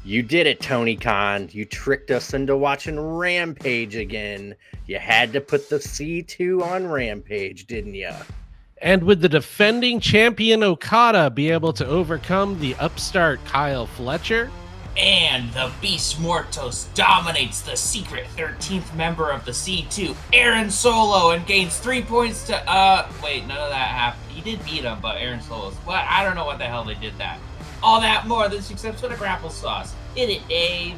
You did it, Tony Khan. You tricked us into watching Rampage again. You had to put the C2 on Rampage, didn't you? And would the defending champion Okada be able to overcome the upstart Kyle Fletcher? And the Beast Mortos dominates the secret 13th member of the C2, Aaron Solo, and gains 3 points to, wait, none of that happened. He did beat him, but Aaron Solo's, what? I don't know what the hell they did that. All that more this week's episode of Grapple-Sauce. Hit it, Dave.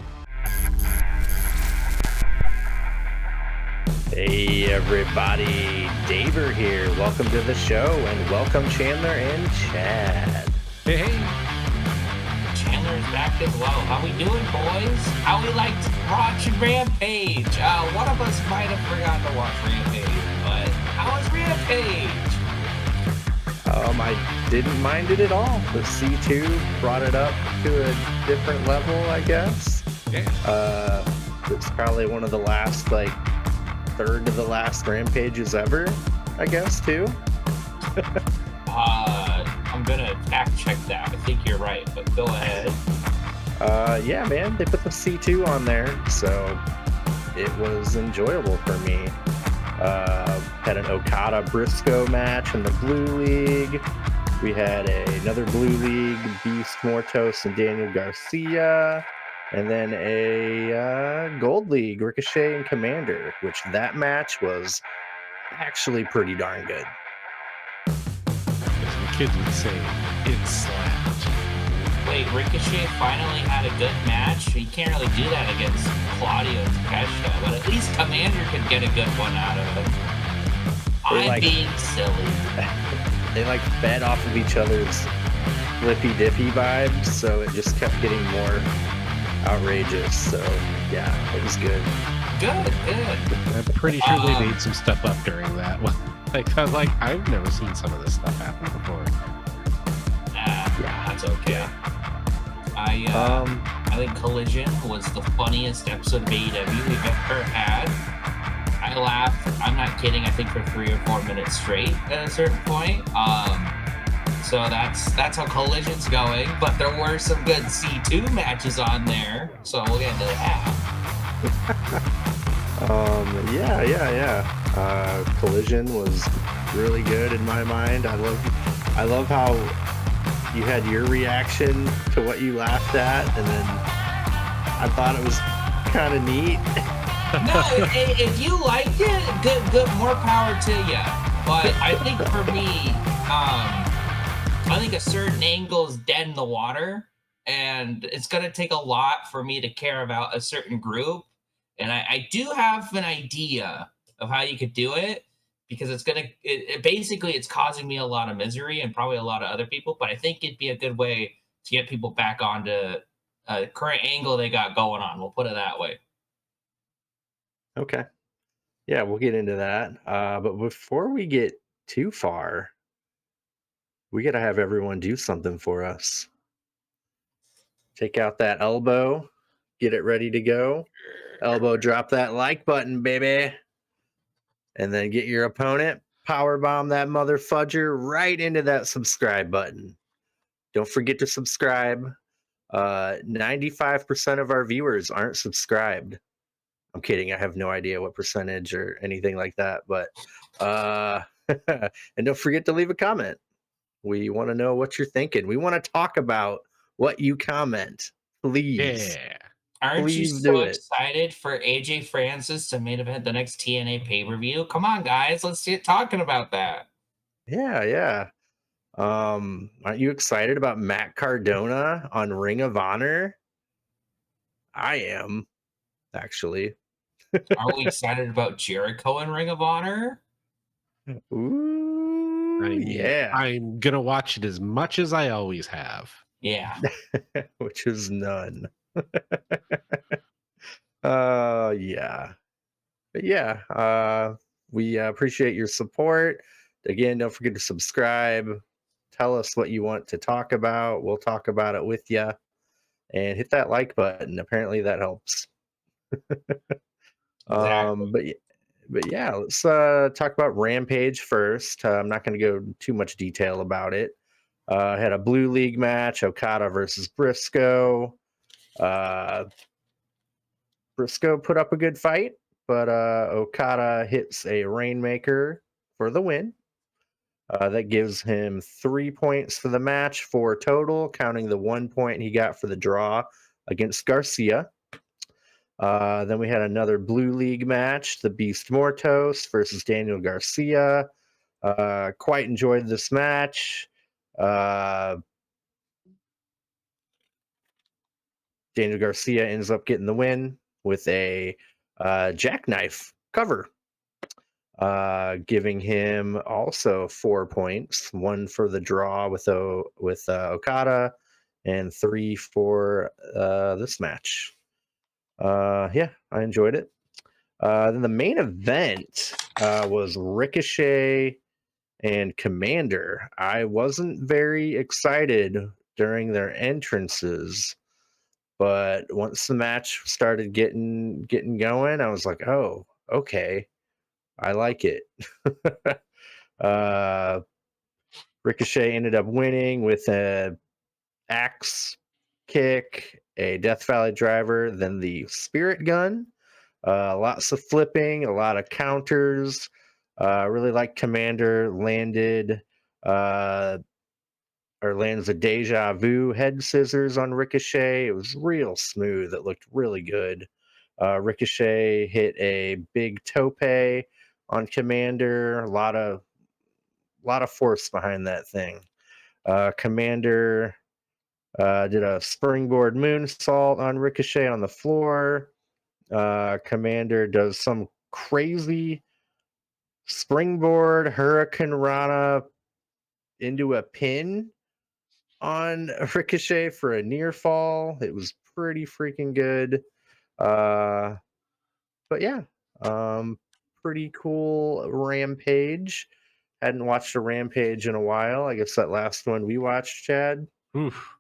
Hey, everybody. Daver here. Welcome to the show, and welcome Chandler and Chad. Hey. Chandler's back as well. How we doing, boys? How we like watching Rampage? One of us might have forgotten to watch Rampage, but how was Rampage? I didn't mind it at all. The C2 brought it up to a different level, I guess. Yeah. It's probably one of the last, third of the last Rampages ever, I guess, too. I'm gonna fact check that. I think you're right, but go ahead. Yeah, man, they put the C2 on there, so it was enjoyable for me. Had an Okada Briscoe match in the Blue League. We had another Blue League, Beast Mortos and Daniel Garcia. And then a Gold League, Ricochet and Commander, which that match was actually pretty darn good. As the kids would say, it slapped. Wait, Ricochet finally had a good match? You can't really do that against Claudio and Takeshita, but at least Commander could get a good one out of him. I'm being silly. They fed off of each other's flippy dippy vibes, so it just kept getting more outrageous. So yeah, it was good. Good. I'm pretty sure they made some stuff up during that one. I've never seen some of this stuff happen before. Yeah, that's okay. I think Collision was the funniest episode of AEW we've ever had. I laughed, I'm not kidding, I think for 3 or 4 minutes straight at a certain point. So that's how Collision's going, but there were some good C2 matches on there, so we'll get into that. Collision was really good in my mind. I love how you had your reaction to what you laughed at, and then I thought it was kind of neat. No, if you liked it, good, more power to you. But I think for me, I think a certain angle is dead in the water, and it's going to take a lot for me to care about a certain group. And I do have an idea of how you could do it, because it's causing me a lot of misery and probably a lot of other people. But I think it'd be a good way to get people back onto a current angle they got going on. We'll put it that way. Okay. Yeah, we'll get into that. But before we get too far, we got to have everyone do something for us. Take out that elbow, get it ready to go. Elbow drop that like button, baby. And then get your opponent, powerbomb that mother fudger right into that subscribe button. Don't forget to subscribe. 95% of our viewers aren't subscribed. I'm kidding. I have no idea what percentage or anything like that. But and don't forget to leave a comment. We want to know what you're thinking. We want to talk about what you comment. Please. Yeah. Aren't you so excited for AJ Francis to main event the next TNA pay-per-view? Come on, guys. Let's get talking about that. Yeah. Aren't you excited about Matt Cardona on Ring of Honor? I am, actually. Are we excited about Jericho in Ring of Honor? Ooh, yeah. I'm going to watch it as much as I always have. Yeah. Which is none. Yeah. But yeah, we appreciate your support. Again, don't forget to subscribe. Tell us what you want to talk about. We'll talk about it with you. And hit that like button. Apparently that helps. Exactly. But yeah, let's talk about Rampage first. I'm not going to go too much detail about it. Had a Blue League match, Okada versus Briscoe. Uh, Briscoe put up a good fight, but Okada hits a Rainmaker for the win. That gives him 3 points for the match, 4 total, counting the 1 point he got for the draw against Garcia. Then we had another Blue League match, the Beast Mortos versus Daniel Garcia. Quite enjoyed this match. Daniel Garcia ends up getting the win with a jackknife cover, giving him also 4 points, 1 for the draw with Okada, and 3 for this match. Yeah, I enjoyed it. Then the main event was Ricochet and Commander. I wasn't very excited during their entrances, but once the match started getting going, I was like, oh, okay, I like it. uh, Ricochet ended up winning with a axe kick, a Death Valley driver, then the Spirit Gun. Lots of flipping, a lot of counters. Really like Commander landed lands a Deja Vu head scissors on Ricochet. It was real smooth. It looked really good. Ricochet hit a big tope on Commander. A lot of force behind that thing. Commander did a springboard moonsault on Ricochet on the floor. Commander does some crazy springboard Hurricane Rana into a pin on Ricochet for a near fall. It was pretty freaking good. But yeah, pretty cool Rampage. Hadn't watched a Rampage in a while. I guess that last one we watched, Chad. Oof.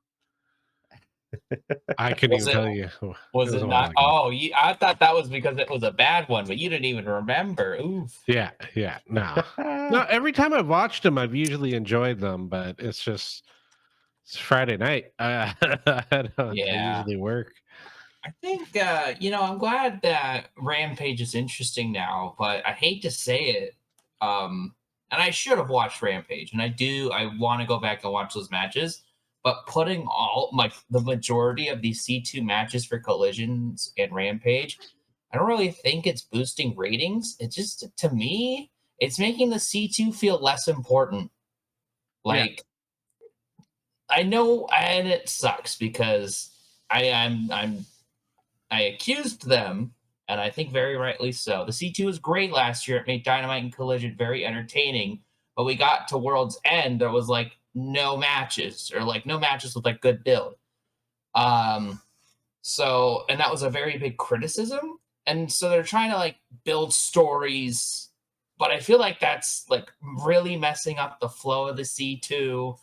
I couldn't Was even it tell you. was was it a not? while ago. Oh, I thought that was because it was a bad one, but you didn't even remember. Oof. Yeah, no. No, every time I've watched them, I've usually enjoyed them, but it's Friday night. I Yeah. usually work. I think I'm glad that Rampage is interesting now, but I hate to say it. And I should have watched Rampage, and I want to go back and watch those matches. But putting the majority of these C2 matches for Collisions and Rampage, I don't really think it's boosting ratings. It just, to me, it's making the C2 feel less important. Yeah. Like, I know, and it sucks because I accused them, and I think very rightly so. The C2 was great last year. It made Dynamite and Collision very entertaining. But we got to World's End, there was like no matches, or like no matches with like good build. So, and that was a very big criticism. And so they're trying to like build stories, but I feel like that's like really messing up the flow of the C2.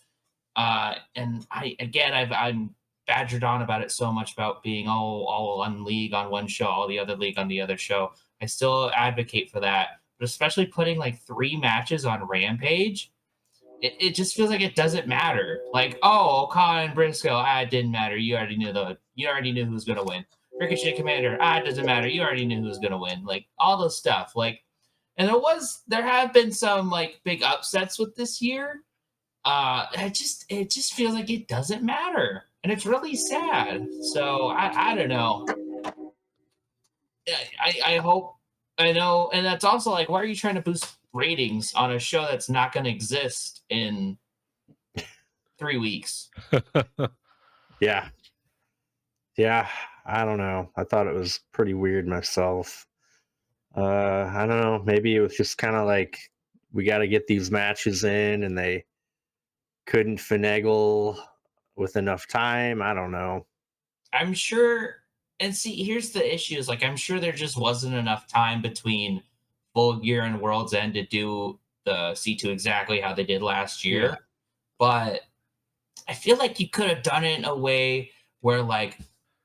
And I'm badgered on about it so much about being all one league on one show, all the other league on the other show. I still advocate for that, but especially putting like 3 matches on Rampage, it just feels like it doesn't matter. Like, oh, Okada and Briscoe, it didn't matter. You already knew who was gonna win. Ricochet Commander, it doesn't matter. You already knew who was gonna win. Like all those stuff. Like, and there have been some like big upsets with this year. It just feels like it doesn't matter, and it's really sad. So I don't know. I hope, I know, and that's also like, why are you trying to boost ratings on a show that's not going to exist in 3 weeks? Yeah. Yeah, I don't know. I thought it was pretty weird myself. I don't know. Maybe it was just kind of like we got to get these matches in, and they couldn't finagle with enough time. I don't know. I'm sure. And see, here's the issue: is like I'm sure there just wasn't enough time between Full Gear and World's End to do the C2 exactly how they did last year. Yeah. But I feel like you could have done it in a way where like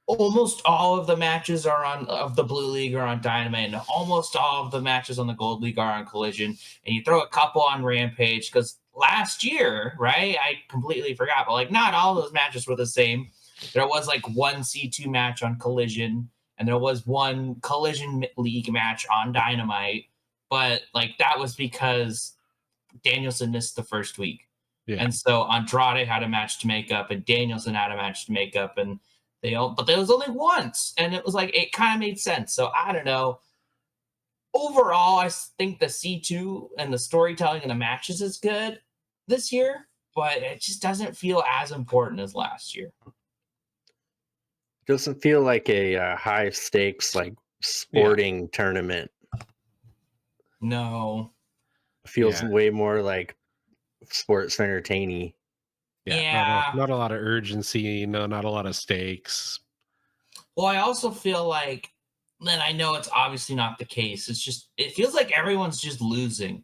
almost all of the matches of the Blue League are on Dynamite, and almost all of the matches on the Gold League are on Collision, and you throw a couple on Rampage, because last year, right? I completely forgot, but like not all those matches were the same. There was like one C2 match on Collision, and there was one Collision League match on Dynamite, but like that was because Danielson missed the first week. Yeah. And so Andrade had a match to make up, and Danielson had a match to make up, and but there was only once, and it was like it kind of made sense. So I don't know. Overall, I think the C2 and the storytelling and the matches is good this year, but it just doesn't feel as important as last year. Doesn't feel like a high stakes like sporting tournament. No. Feels way more like sports entertaining. Yeah. Not a lot of urgency. No, not a lot of stakes. Well, I also feel like, and I know it's obviously not the case. It's just, it feels like everyone's just losing.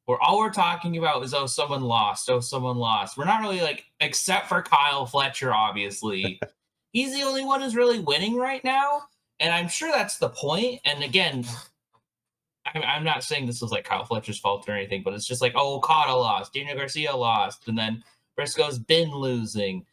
Where all we're talking about is, oh, someone lost. Oh, someone lost. We're not really like, except for Kyle Fletcher, obviously. He's the only one who's really winning right now. And I'm sure that's the point. And again, I'm not saying this was like Kyle Fletcher's fault or anything, but it's just like, oh, Okada lost. Daniel Garcia lost. And then Briscoe's been losing.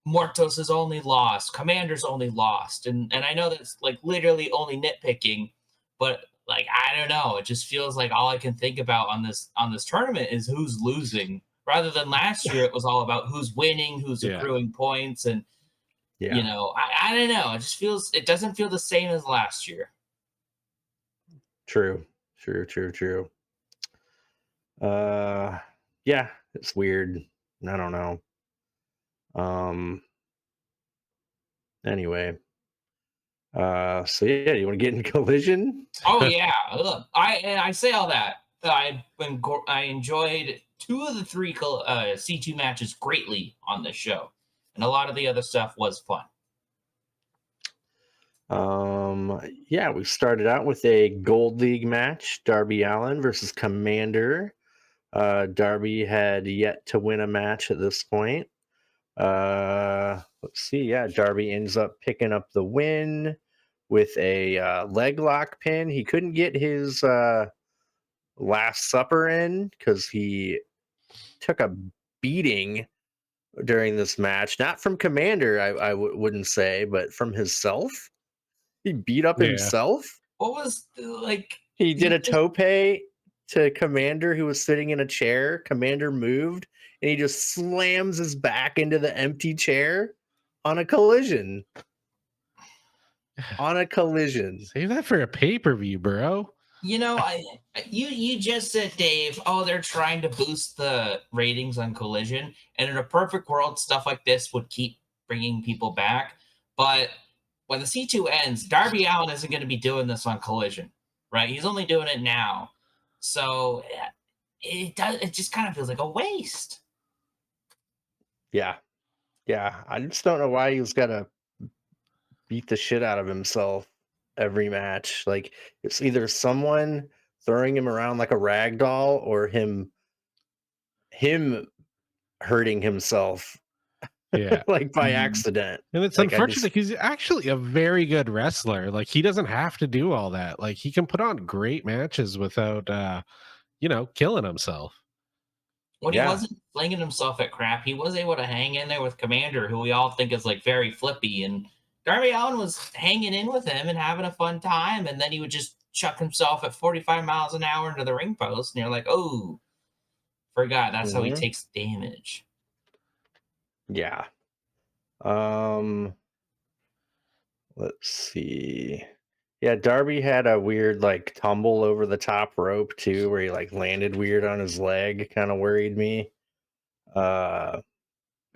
Mortos has only lost. Commander's only lost. And I know that's like literally only nitpicking, but like I don't know. It just feels like all I can think about on this tournament is who's losing, rather than last year. It was all about who's winning, who's accruing points, and you know, I don't know. It doesn't feel the same as last year. True. Yeah, it's weird. I don't know. Anyway. So yeah, you want to get in Collision? Oh yeah. Look, I say all that. I enjoyed 2 of the 3 C2 matches greatly on this show, and a lot of the other stuff was fun. Yeah, we started out with a Gold League match, Darby Allin versus Commander. Darby had yet to win a match at this point. Let's see. Yeah, Darby ends up picking up the win with a leg lock pin. He couldn't get his Last Supper in because he took a beating during this match. Not from Commander, I wouldn't say, but from himself. He beat up himself. What was like? He did a tope to Commander, who was sitting in a chair. Commander moved, and he just slams his back into the empty chair on a Collision. Save that for a pay-per-view, bro. You know, you just said, Dave, oh, they're trying to boost the ratings on Collision, and in a perfect world, stuff like this would keep bringing people back. But when the C2 ends, Darby Allin isn't going to be doing this on Collision, right? He's only doing it now. So it just kind of feels like a waste. Yeah. I just don't know why he's got to beat the shit out of himself every match. Like, it's either someone throwing him around like a rag doll or him hurting himself. Yeah. Like by accident. And it's like, unfortunate because he's actually a very good wrestler. Like, he doesn't have to do all that. Like, he can put on great matches without killing himself. When he wasn't flinging himself at crap, he was able to hang in there with Commander, who we all think is like very flippy, and Darby Allin was hanging in with him and having a fun time, and then he would just chuck himself at 45 miles an hour into the ring post, and you're like, oh, forgot that's how he takes damage. Yeah. Let's see. Yeah, Darby had a weird like tumble over the top rope too, where he like landed weird on his leg. Kind of worried me. But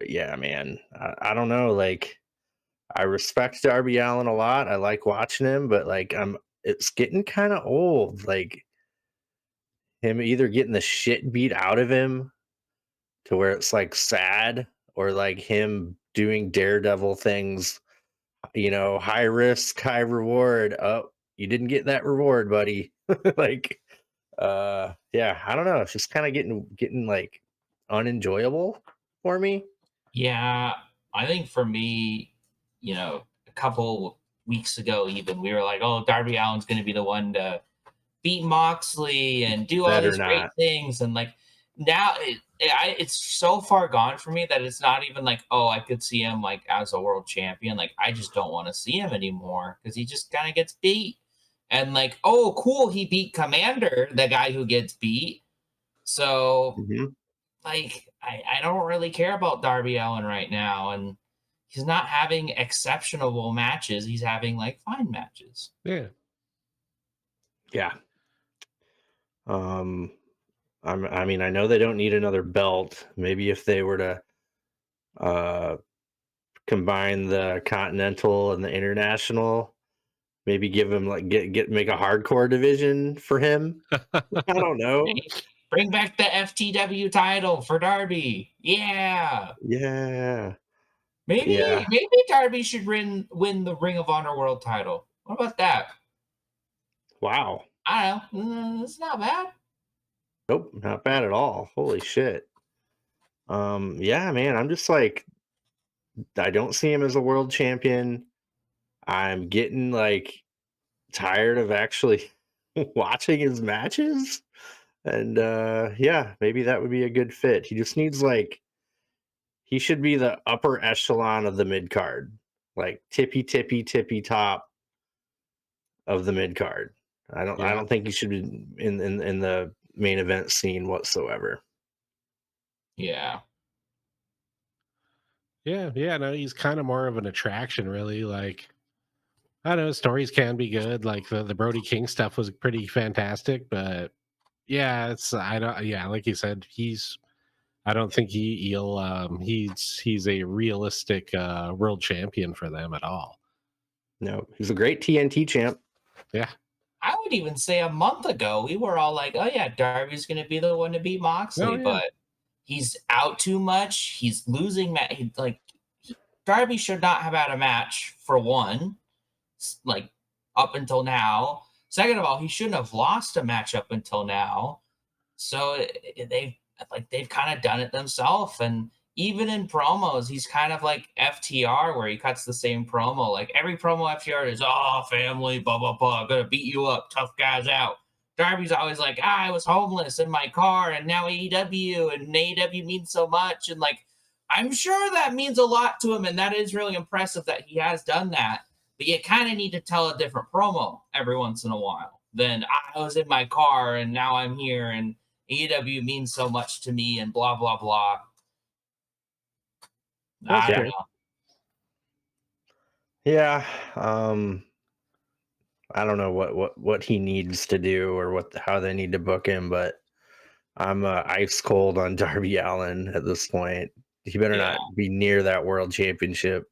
yeah, man, I don't know. Like, I respect Darby Allin a lot. I like watching him, but like, it's getting kind of old. Like, him either getting the shit beat out of him to where it's like sad, or like him doing daredevil things, high risk, high reward. Oh, you didn't get that reward, buddy. Like, yeah, I don't know. It's just kind of getting like unenjoyable for me. Yeah, I think for me, a couple weeks ago, even we were like, oh, Darby Allin's going to be the one to beat Moxley and do all these great things. And like now, it's so far gone for me that it's not even like, oh, I could see him like as a world champion. Like I just don't want to see him anymore because he just kind of gets beat. And like, oh, cool, he beat Commander, the guy who gets beat. So Mhm. like, I don't really care about Darby Allin right now, and he's not having exceptional matches. He's having like fine matches. Yeah. Yeah. Um, I mean, I know they don't need another belt. Maybe if they were to uh, combine the Continental and the International, maybe give him like get make a hardcore division for him. I don't know. Hey, bring back the FTW title for Darby. Yeah. Yeah. Maybe Yeah. maybe Darby should win the Ring of Honor World title. What about that? Wow. I don't know. It's not bad. Nope, not bad at all. Holy shit. Yeah, man, I'm just like I don't see him as a world champion. I'm getting like tired of actually watching his matches. And yeah, maybe that would be a good fit. He just needs like he should be the upper echelon of the mid card. Like tippy top of the mid card. I Yeah. don't think he should be in the main event scene whatsoever. Yeah. Yeah. Yeah. No, he's kind of more of an attraction, really. Like, I don't know, stories can be good. Like the Brody King stuff was pretty fantastic, but yeah, it's I don't yeah, like you said, I don't think he's a realistic world champion for them at all. No, he's a great TNT champ. Yeah. I would even say a month ago, we were all like, oh yeah, Darby's gonna be the one to beat Oh Moxley, yeah. but he's out too much. He's losing Darby should not have had a match for one, like up until now. Second of all, he shouldn't have lost a match up until now. So they've kind of done it themselves. And even in promos, he's kind of like FTR, where he cuts the same promo. Like every promo FTR is, oh, family, blah blah blah, gonna beat you up, tough guys out. Darby's always like, I was homeless in my car, and now AEW, and AEW means so much, and like, I'm sure that means a lot to him, and that is really impressive that he has done that. But you kind of need to tell a different promo every once in a while. Then I was in my car, and now I'm here, and AEW means so much to me and blah blah blah. That's I don't Yeah. fair. know. Yeah. I don't know what he needs to do or what how they need to book him, but I'm ice cold on Darby Allen at this point. He better Yeah, not be near that world championship.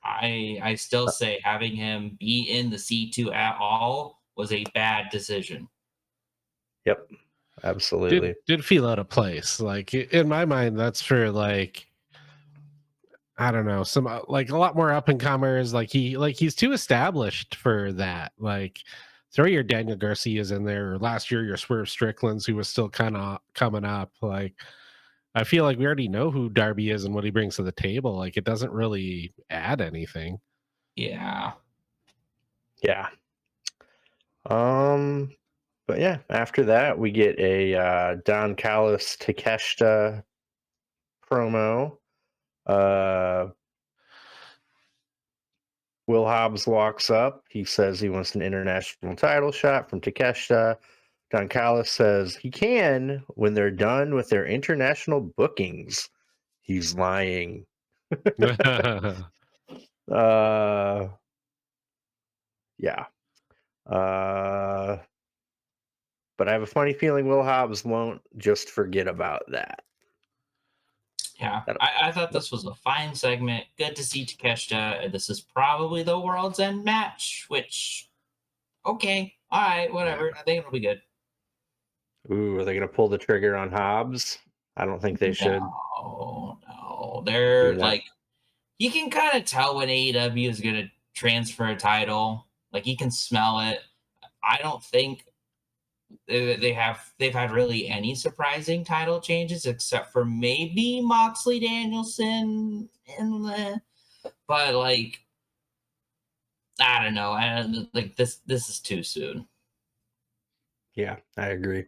I still say having him be in the C2 at all was a bad decision. Yep, absolutely. Did feel out of place. Like in my mind, that's for like I don't know, some like a lot more up and comers. He's too established for that. Like throw your Daniel Garcias in there. Or last year, your Swerve Strickland's, who was still kind of coming up. Like I feel like we already know who Darby is and what he brings to the table. Like it doesn't really add anything. Yeah, Yeah. Um, but yeah, after that we get a Don Callis Takeshita promo. Uh Will Hobbs walks up. He says he wants an international title shot from Takeshita. Don Callis says he can when they're done with their international bookings. He's lying. Uh, yeah. Uh, but I have a funny feeling Will Hobbs won't just forget about that. yeah. That'll- I thought this was a fine segment. Good to see Takeshita. This is probably the World's End match, which okay, all right, Yeah. whatever. I think it'll be good. Ooh, are they going to pull the trigger on Hobbs? I don't think they should No. do They're that. like you can kind of tell when AEW is going to transfer a title. Like you can smell it. I don't think they've had really any surprising title changes except for maybe Moxley Danielson but like I don't know. Like this is too soon. Yeah, I agree.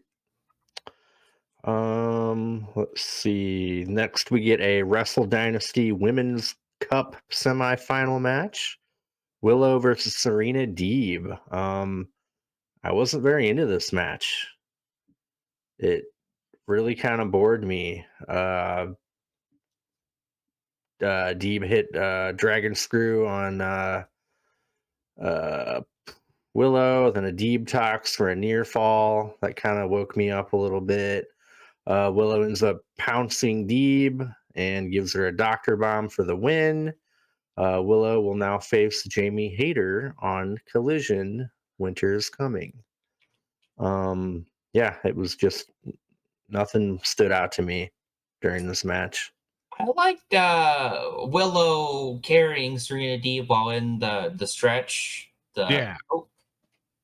Let's see. Next, we get a Wrestle Dynasty Women's Cup semifinal match. Willow versus Serena Deeb. I wasn't very into this match. It really kind of bored me. Deeb hit Dragon Screw on uh, Willow, then a Deeb tox for a near fall. That kind of woke me up a little bit. Willow ends up pouncing Deeb and gives her a doctor bomb for the win. Willow will now face Jamie Hayter on Collision. Winter's coming. Yeah, it was just nothing stood out to me during this match. I liked Willow carrying Serena Deeb while in the stretch. The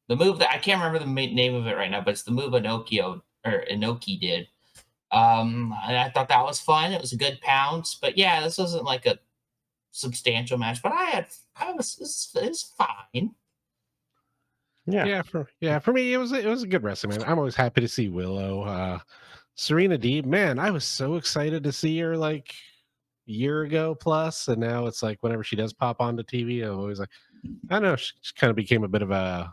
move that I can't remember the name of it right now, but it's the move Inoki did. And I thought that was fun. It was a good pounce, but yeah, this wasn't like a substantial match. But it was fine. Yeah. For me, it was a good wrestling, man. I'm always happy to see Willow. Serena Deeb, man, I was so excited to see her like a year ago plus, and now it's like whenever she does pop onto TV, I'm always like, I don't know, she kind of became a bit of a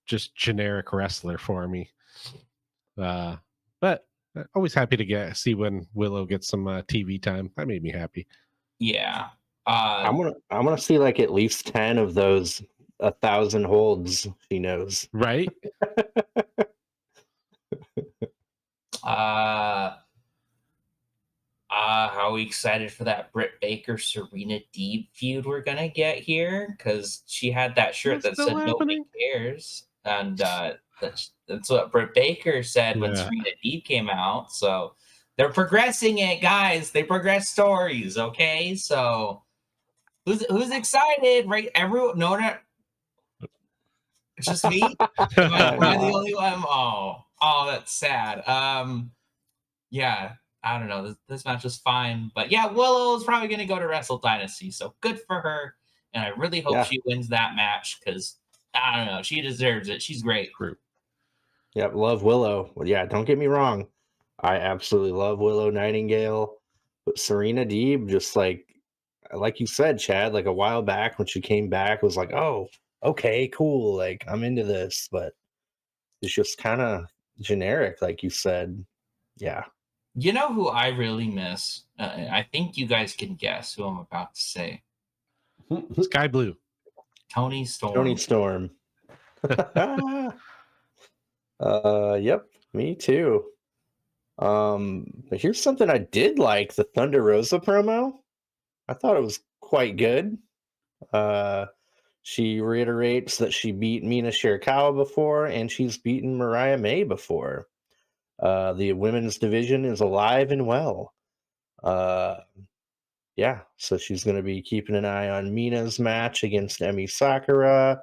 just generic wrestler for me. But always happy to see when Willow gets some TV time. That made me happy. Yeah. I'm gonna see like at least 10 of those 1,000 holds she knows. Right? How are we excited for that Britt Baker Serena Deeb feud we're gonna get here? Because she had that shirt that said nobody cares, and that's what Britt Baker said when Serena Deeb came out. So they're progressing it, guys. They progress stories, okay? So who's excited? Right? Everyone, no, not it's just me. Am I the only one? Oh, that's sad. Yeah. I don't know. This match was fine, but yeah, Willow's probably going to go to Wrestle Dynasty, so good for her. And I really hope she wins that match because I don't know, she deserves it. She's great. True. Yep, love Willow. Well, yeah, don't get me wrong, I absolutely love Willow Nightingale, but Serena Deeb, just like you said, Chad, like a while back when she came back, it was like, oh, okay, cool, like I'm into this, but it's just kind of generic, like you said. Yeah. You know who I really miss? I think you guys can guess who I'm about to say. Sky Blue. Tony Storm. Tony Storm. Yep, me too. But here's something I did like, the Thunder Rosa promo. I thought it was quite good. She reiterates that she beat Mina Shirakawa before, and she's beaten Mariah May before. The women's division is alive and well. Yeah, so she's going to be keeping an eye on Mina's match against Emi Sakura.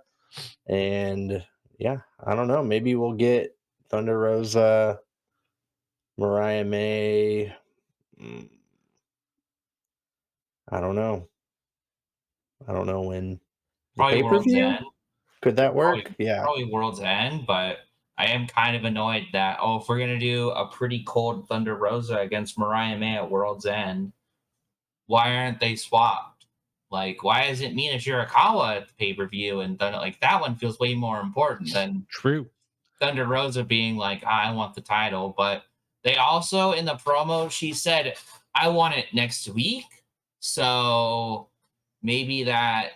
And yeah, I don't know. Maybe we'll get Thunder Rosa, Mariah May. I don't know. I don't know when. Probably World's End. Could that work? Probably World's End, but I am kind of annoyed that, if we're going to do a pretty cold Thunder Rosa against Mariah May at World's End, why aren't they swapped? Like, why isn't Mina Shirakawa at the pay-per-view? And like that one feels way more important than Thunder Rosa being like, I want the title. But they also, in the promo, she said, I want it next week. So maybe that'd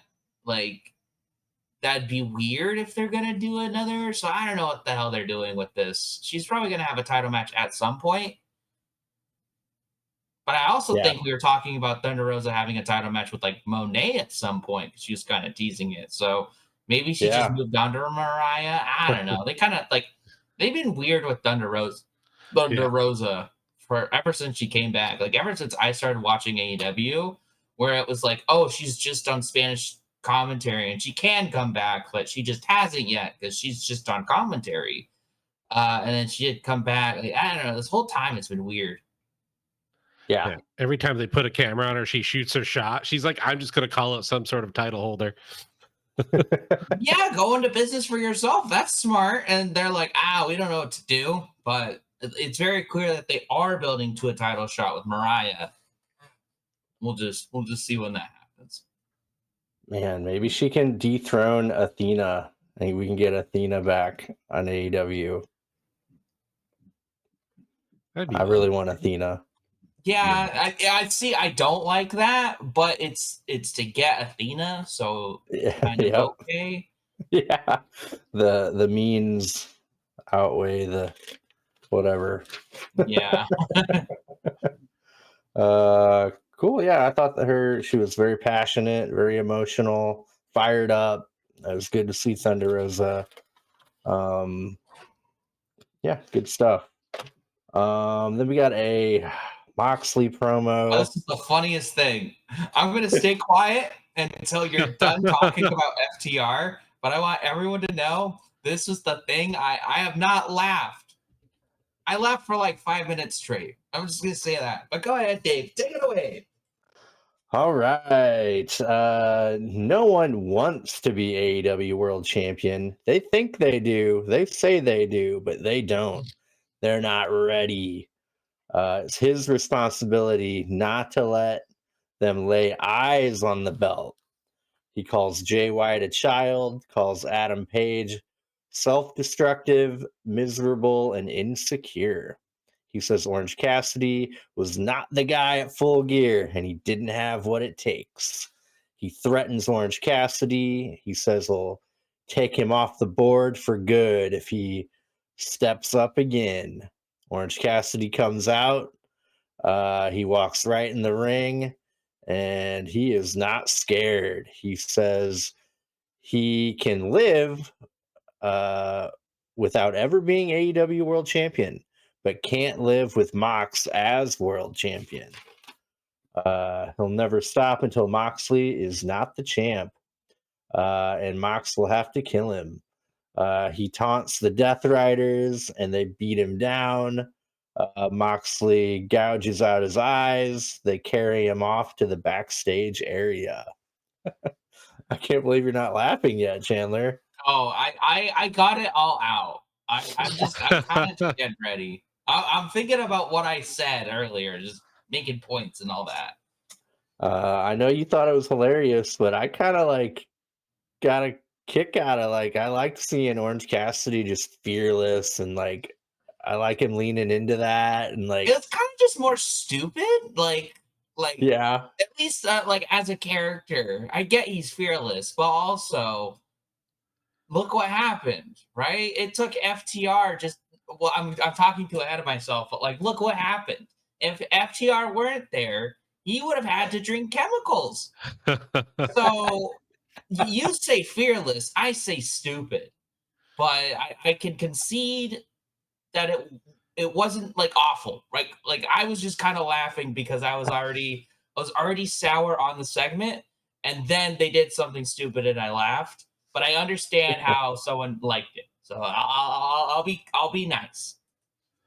be weird if they're going to do another. So I don't know what the hell they're doing with this. She's probably going to have a title match at some point. But I also think we were talking about Thunder Rosa having a title match with like Monet at some point because she was kind of teasing it. So maybe she just moved on to Mariah. I don't know. They kind of they've been weird with Thunder Rosa for ever since she came back. Like ever since I started watching AEW, where it was like, oh, she's just on Spanish commentary and she can come back, but she just hasn't yet because she's just on commentary. And then she did come back. Like, I don't know. This whole time it's been weird. Yeah. Every time they put a camera on her, she shoots her shot. She's like, I'm just going to call out some sort of title holder. Yeah, go into business for yourself. That's smart. And they're like, we don't know what to do. But It's very clear that they are building to a title shot with Mariah. We'll just see when that happens. Man, maybe she can dethrone Athena. I think we can get Athena back on AEW. That'd be I really cool. want Athena. Yeah, I see. I don't like that, but it's to get Athena, so Yeah, kind of yep. okay. Yeah. The means outweigh the whatever. Yeah. Cool. Yeah, I thought that she was very passionate, very emotional, fired up. It was good to see Thunder Rosa. Yeah, good stuff. Then we got a Moxley promo. This is the funniest thing. I'm gonna stay quiet until you're done talking about FTR, but I want everyone to know this was the thing. I have not laughed. I laughed for like 5 minutes straight. I'm just gonna say that. But go ahead, Dave. Take it away. All right. No one wants to be AEW World Champion. They think they do. They say they do, but they don't. They're not ready. It's his responsibility not to let them lay eyes on the belt. He calls Jay White a child, calls Adam Page self-destructive, miserable, and insecure. He says Orange Cassidy was not the guy at Full Gear and he didn't have what it takes. He threatens Orange Cassidy. He says he'll take him off the board for good if he steps up again. Orange Cassidy comes out. He walks right in the ring and he is not scared. He says he can live without ever being AEW World Champion, but can't live with Mox as World Champion. He'll never stop until Moxley is not the champ, and Mox will have to kill him. He taunts the Death Riders, and they beat him down. Moxley gouges out his eyes. They carry him off to the backstage area. I can't believe you're not laughing yet, Chandler. Oh, I got it all out. I'm kind of just getting ready. I'm thinking about what I said earlier, just making points and all that. I know you thought it was hilarious, but I kind of like got a kick out of I liked seeing Orange Cassidy just fearless and I like him leaning into that and It's kind of just more stupid, like yeah, at least like as a character. I get he's fearless, but also look what happened, right? It took FTR just. Well, I'm talking too ahead of myself, but like, look what happened. If FTR weren't there, he would have had to drink chemicals. So you say fearless, I say stupid, but I can concede that it wasn't like awful, right? Like I was just kind of laughing because I was already sour on the segment, and then they did something stupid and I laughed. But I understand how someone liked it, so I'll be nice.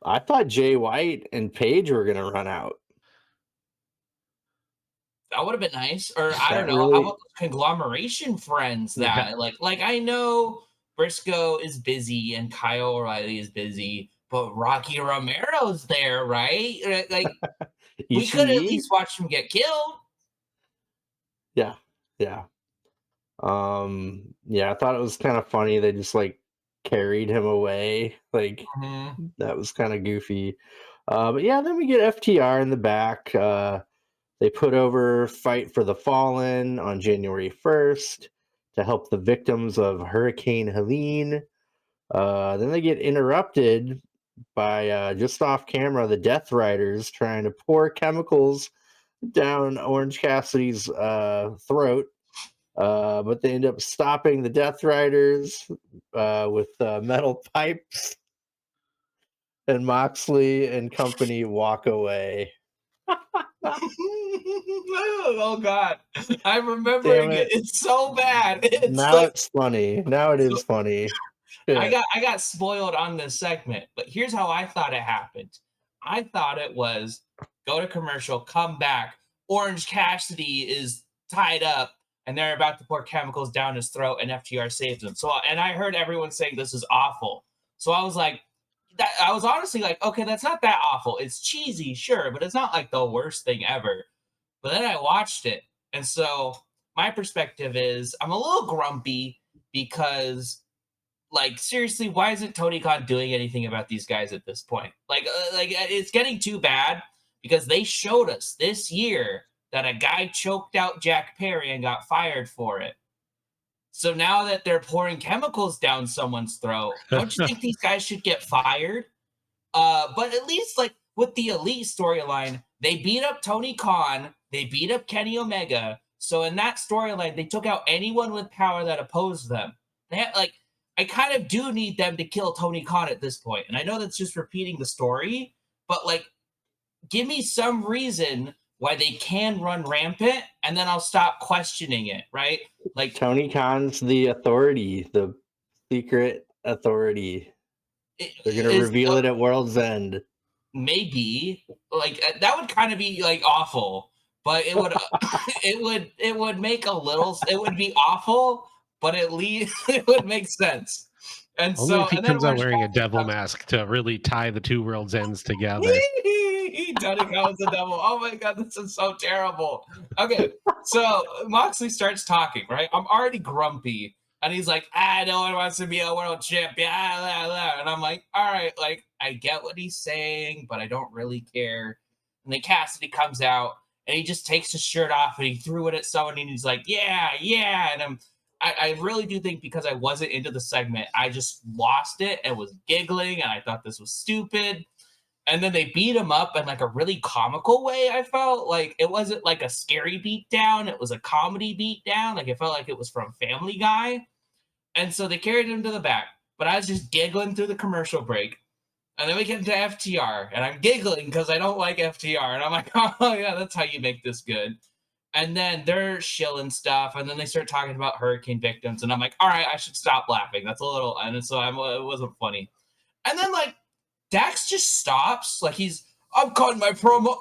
I thought Jay White and Paige were gonna run out. That would have been nice. Or I don't That know. How really, about those conglomeration friends Yeah. that like I know Briscoe is busy and Kyle O'Reilly is busy, but Rocky Romero's there, right? Like we could at Ishii. least watch him get killed. Yeah, yeah. Yeah, I thought it was kind of funny. They just carried him away. Mhm. That was kind of goofy. But yeah, then we get FTR in the back. They put over Fight for the Fallen on January 1st to help the victims of Hurricane Helene. Then they get interrupted by just off camera the Death Riders trying to pour chemicals down Orange Cassidy's throat. But they end up stopping the Death Riders with metal pipes, and Moxley and company walk away. Oh God, I'm Damn remembering it. it. It's so bad. It's Now like it's funny. Now it so is funny. I Shit. got spoiled on this segment, but here's how I thought it happened. I thought it was go to commercial, come back. Orange Cassidy is tied up, and they're about to pour chemicals down his throat, and FTR saves him. So, and I heard everyone saying this is awful. So I was like, that I was honestly like, okay, that's not that awful. It's cheesy, sure, but it's not like the worst thing ever. But then I watched it, and so my perspective is I'm a little grumpy because, like, seriously, why isn't Tony Khan doing anything about these guys at this point? It's getting too bad because they showed us this year that a guy choked out Jack Perry and got fired for it. So now that they're pouring chemicals down someone's throat, don't you think these guys should get fired? But at least like with the Elite storyline, they beat up Tony Khan, they beat up Kenny Omega. So in that storyline, they took out anyone with power that opposed them. They had, like, I kind of do need them to kill Tony Khan at this point. And I know that's just repeating the story, but like, give me some reason why they can run rampant, and then I'll stop questioning it, right? Like, Tony Khan's the authority, the secret authority. They're gonna reveal it at World's End. Maybe like that would kind of be like awful, but it would it would make a little, it would be awful, but at least it would make sense. And Only so if he and then comes out Orange wearing a Cassidy devil comes- mask to really tie the two worlds' ends together. Tony Khan was the devil. Oh my god, this is so terrible. Okay, so Moxley starts talking, right? I'm already grumpy. And he's like, no one wants to be a world champion. And I'm like, all right, like, I get what he's saying, but I don't really care. And then Cassidy comes out and he just takes his shirt off and he threw it at someone and he's like, yeah. And I really do think because I wasn't into the segment, I just lost it and was giggling and I thought this was stupid. And then they beat him up in like a really comical way. I felt like it wasn't like a scary beatdown. It was a comedy beatdown. Like it felt like it was from Family Guy. And so they carried him to the back. But I was just giggling through the commercial break. And then we get into FTR. And I'm giggling because I don't like FTR. And I'm like, oh yeah, that's how you make this good. And then they're shilling stuff. And then they start talking about hurricane victims. And I'm like, all right, I should stop laughing. That's a little, and so it wasn't funny. And then like, Dax just stops, like I'm cutting my promo,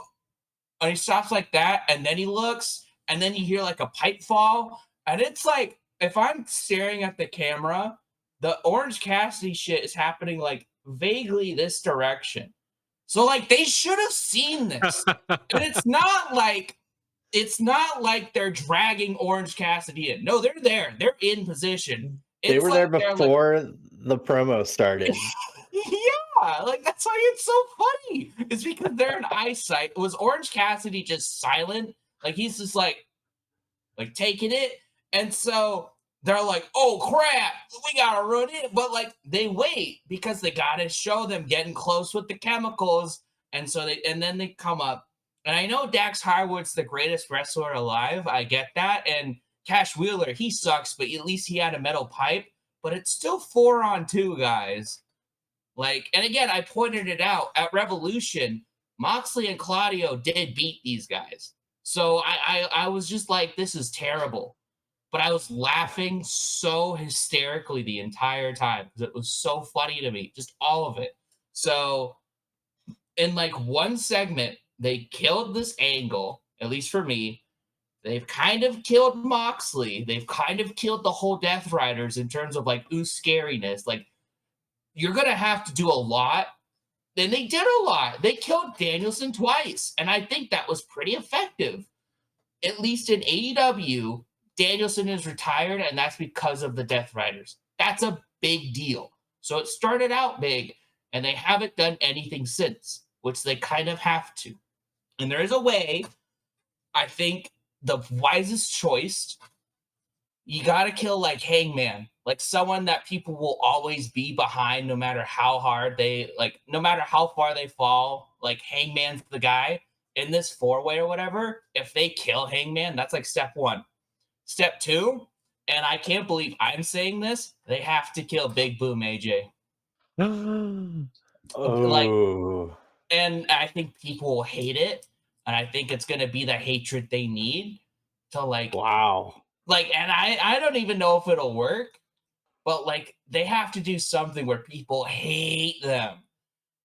and he stops like that, and then he looks, and then you hear like a pipe fall, and it's like, if I'm staring at the camera, the Orange Cassidy shit is happening like vaguely this direction. So like they should have seen this. And it's not like they're dragging Orange Cassidy in. No, they're there. They're in position. They were there before the promo started. Yeah, like that's why it's so funny. It's because they're in eyesight. Was Orange Cassidy just silent? Like he's just like taking it. And so they're like, oh crap, we gotta run it. But like they wait because they gotta show them getting close with the chemicals. And so then they come up. And I know Dax Harwood's the greatest wrestler alive. I get that. And Cash Wheeler, he sucks, but at least he had a metal pipe. But it's still 4-on-2, guys. Like, and again, I pointed it out at Revolution. Moxley and Claudio did beat these guys. So I was just like, this is terrible. But I was laughing so hysterically the entire time because it was so funny to me, just all of it. So in like one segment, they killed this angle, at least for me. They've kind of killed Moxley. They've kind of killed the whole Death Riders in terms of like, ooh, scariness. Like, you're going to have to do a lot. Then they did a lot. They killed Danielson twice. And I think that was pretty effective. At least in AEW, Danielson is retired, and that's because of the Death Riders. That's a big deal. So it started out big, and they haven't done anything since, which they kind of have to. And there is a way, I think, the wisest choice, you got to kill like Hangman, like someone that people will always be behind no matter how hard they, like, no matter how far they fall, like Hangman's the guy in this four-way or whatever. If they kill Hangman, that's like step one. Step two, and I can't believe I'm saying this, they have to kill Big Boom AJ. Oh. And I think people will hate it, and I think it's going to be the hatred they need to like, wow. Like, and I don't even know if it'll work, but like they have to do something where people hate them.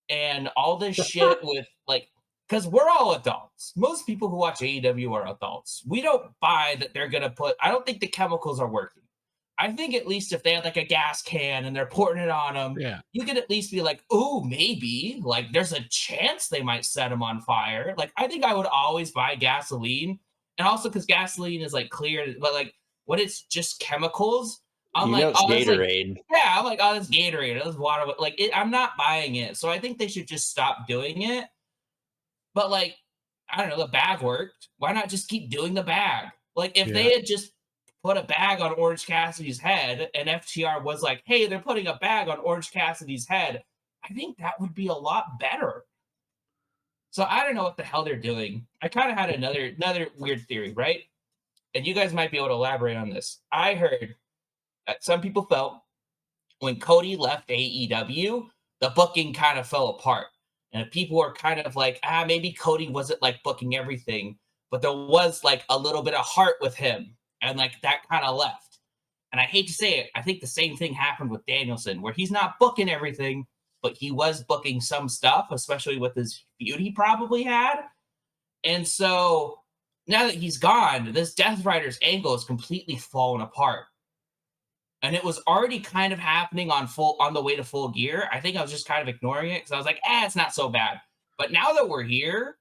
And all this shit with like, because we're all adults. Most people who watch AEW are adults. We don't buy that they're going to put, I don't think the chemicals are working. I think at least if they had like a gas can and they're pouring it on him, Yeah. you could at least be like, oh, maybe like there's a chance they might set him on fire. Like I think I would always buy gasoline, and also because gasoline is like clear, but like when it's just chemicals, I'm You like, know it's oh, it's like Gatorade. yeah, I'm like, oh, that's Gatorade, that's water. Like I'm not buying it, so I think they should just stop doing it. But like, I don't know, the bag worked. Why not just keep doing the bag? Like if Yeah. they had just put a bag on Orange Cassidy's head and FTR was like, hey, they're putting a bag on Orange Cassidy's head, I think that would be a lot better. So I don't know what the hell they're doing. I kind of had another weird theory, right? And you guys might be able to elaborate on this. I heard that some people felt when Cody left AEW, the booking kind of fell apart. And people were kind of like, maybe Cody wasn't like booking everything, but there was like a little bit of heart with him. And like that kind of left. And I hate to say it, I think the same thing happened with Danielson, where he's not booking everything, but he was booking some stuff, especially with his feud he probably had. And so now that he's gone, this Death Rider's angle is completely fallen apart. And it was already kind of happening on the way to Full Gear. I think I was just kind of ignoring it because I was like, it's not so bad. But now that we're here,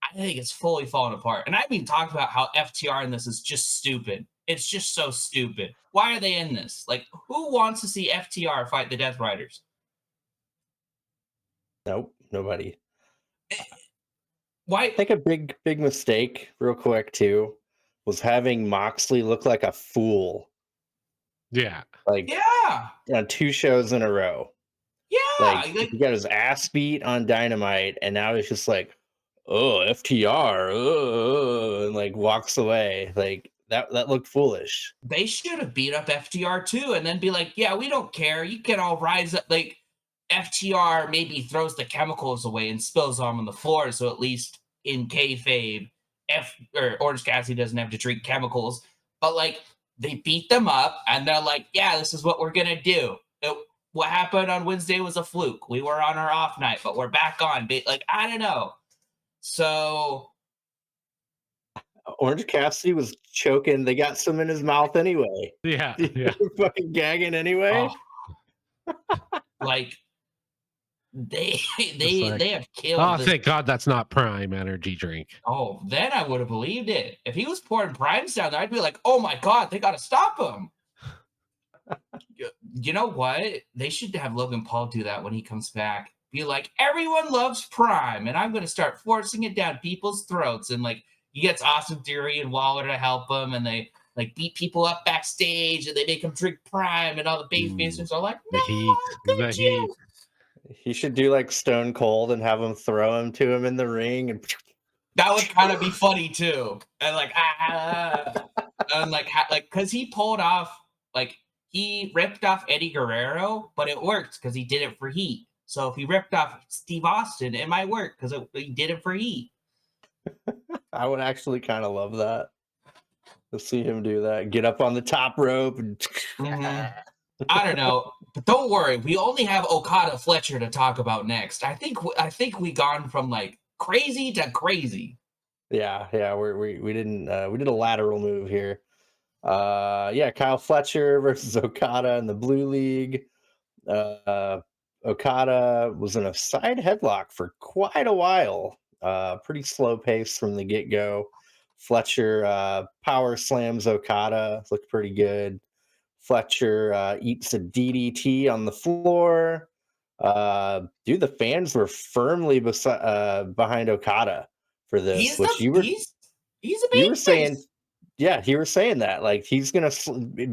I think it's fully fallen apart. And I've been talking about how FTR in this is just stupid. It's just so stupid. Why are they in this? Like, who wants to see FTR fight the Death Riders? Nope, nobody. Why? I think a big mistake, real quick too, was having Moxley look like a fool. Yeah. Like Yeah. on 2 shows in a row. Yeah. Like he got his ass beat on Dynamite, and now he's just like, oh, FTR, and like walks away. Like that looked foolish. They should have beat up FTR too, and then be like, yeah, we don't care. You can all rise up. Like FTR maybe throws the chemicals away and spills them on the floor, so at least in kayfabe, Orange Cassidy doesn't have to drink chemicals. But like they beat them up, and they're like, yeah, this is what we're gonna do. What happened on Wednesday was a fluke. We were on our off night, but we're back on. Like I don't know. So Orange Cassidy was choking. They got some in his mouth anyway. Yeah. They Yeah. were fucking gagging anyway. like they like, they have killed. Oh, this. thank God that's not Prime energy drink. Oh, then I would have believed it. If he was pouring primes down there, I'd be like, oh my God, they got to stop him. You know what? They should have Logan Paul do that when he comes back. Be like, everyone loves Prime, and I'm going to start forcing it down people's throats. And like, he gets Austin Theory and Waller to help him, and they like beat people up backstage, and they make him drink Prime, and all the baby faces are like, no, The heat. He should do like Stone Cold and have him throw him to him in the ring, and that would kind of be funny too. And like, and like, because he pulled off, like, he ripped off Eddie Guerrero, but it worked because he did it for heat. So if he ripped off Steve Austin, it might work because he did it for heat. I would actually kind of love that. To see him do that, get up on the top rope, and I don't know, but don't worry. We only have Okada Fletcher to talk about next. I think we gone from like crazy to crazy. Yeah, we didn't we did a lateral move here. Kyle Fletcher versus Okada in the Blue League. Okada was in a side headlock for quite a while. Pretty slow pace from the get-go. Fletcher power slams Okada. Looked pretty good. Fletcher eats a DDT on the floor. The fans were firmly behind Okada for this. He's a baby saying, yeah, you were saying that like he's gonna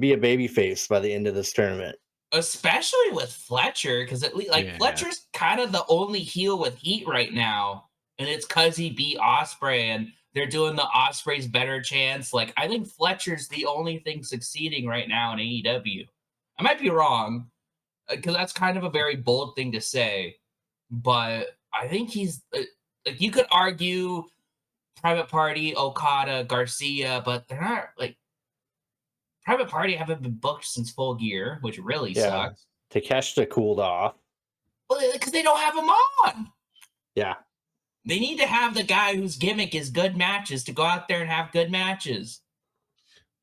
be a baby face by the end of this tournament. Especially with Fletcher, because at least Fletcher's kind of the only heel with heat right now, and it's because he beat Ospreay, and they're doing the Ospreay's better chance. Like I think Fletcher's the only thing succeeding right now in AEW. I might be wrong, because that's kind of a very bold thing to say, but I think he's like you could argue Private Party, Okada, Garcia, but they're not like. Private Party haven't been booked since Full Gear, which really sucks. Takeshita cooled off. Well, because they don't have him on. Yeah. They need to have the guy whose gimmick is good matches to go out there and have good matches.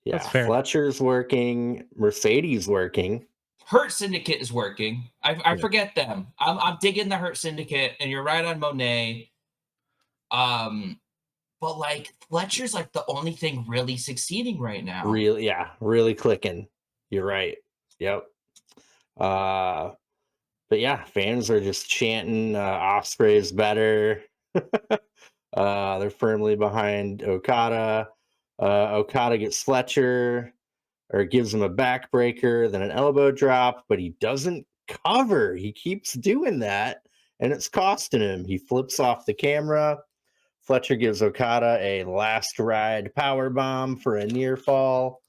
Yeah, That's fair. Fletcher's working, Mercedes working. Hurt Syndicate is working. I Yeah. forget them. I'm digging the Hurt Syndicate, and you're right on Monet. But like Fletcher's like the only thing really succeeding right now. Really clicking. You're right. Yep. But yeah, fans are just chanting Osprey's better. They're firmly behind Okada. Okada gets Fletcher or gives him a backbreaker, then an elbow drop, but he doesn't cover. He keeps doing that, and it's costing him. He flips off the camera. Fletcher gives Okada a last ride power bomb for a near fall.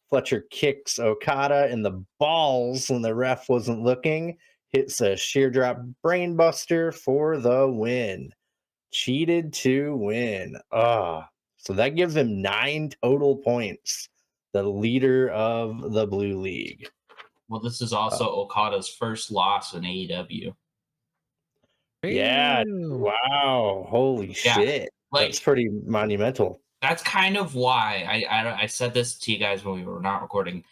Fletcher kicks Okada in the balls when the ref wasn't looking, hits a sheer drop brainbuster for the win. Cheated to win. So that gives him 9 total points. The leader of the Blue League. Well, this is also Okada's first loss in AEW. Yeah. Damn. Wow. Holy shit. Like, That's pretty monumental. that's kind of why I said this to you guys when we were not recording.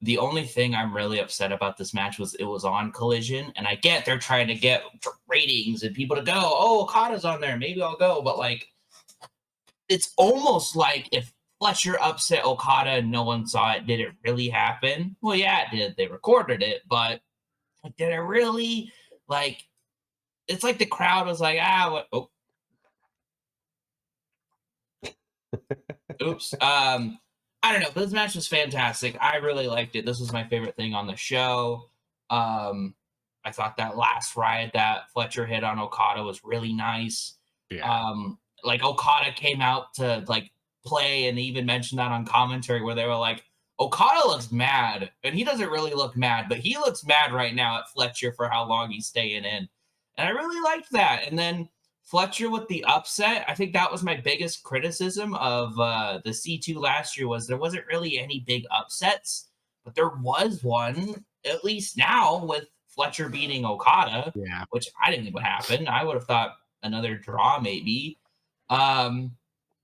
The only thing I'm really upset about this match was it was on Collision, and I get they're trying to get ratings and people to go, oh, Okada's on there, maybe I'll go. But like, it's almost like if Fletcher upset Okada and no one saw it, did it really happen? Well, yeah, it did. They recorded it, but like, did it really? Like, it's like the crowd was like, what? Oh. Oops. I don't know. This match was fantastic. I really liked it. This was my favorite thing on the show. I thought that last ride that Fletcher hit on Okada was really nice. Yeah. Like Okada came out to like play and even mentioned that on commentary where they were like, Okada looks mad, and he doesn't really look mad, but he looks mad right now at Fletcher for how long he's staying in. And I really liked that. And then Fletcher with the upset, I think that was my biggest criticism of the C2 last year was there wasn't really any big upsets, but there was one, at least now, with Fletcher beating Okada, which I didn't think would happen. I would have thought another draw maybe.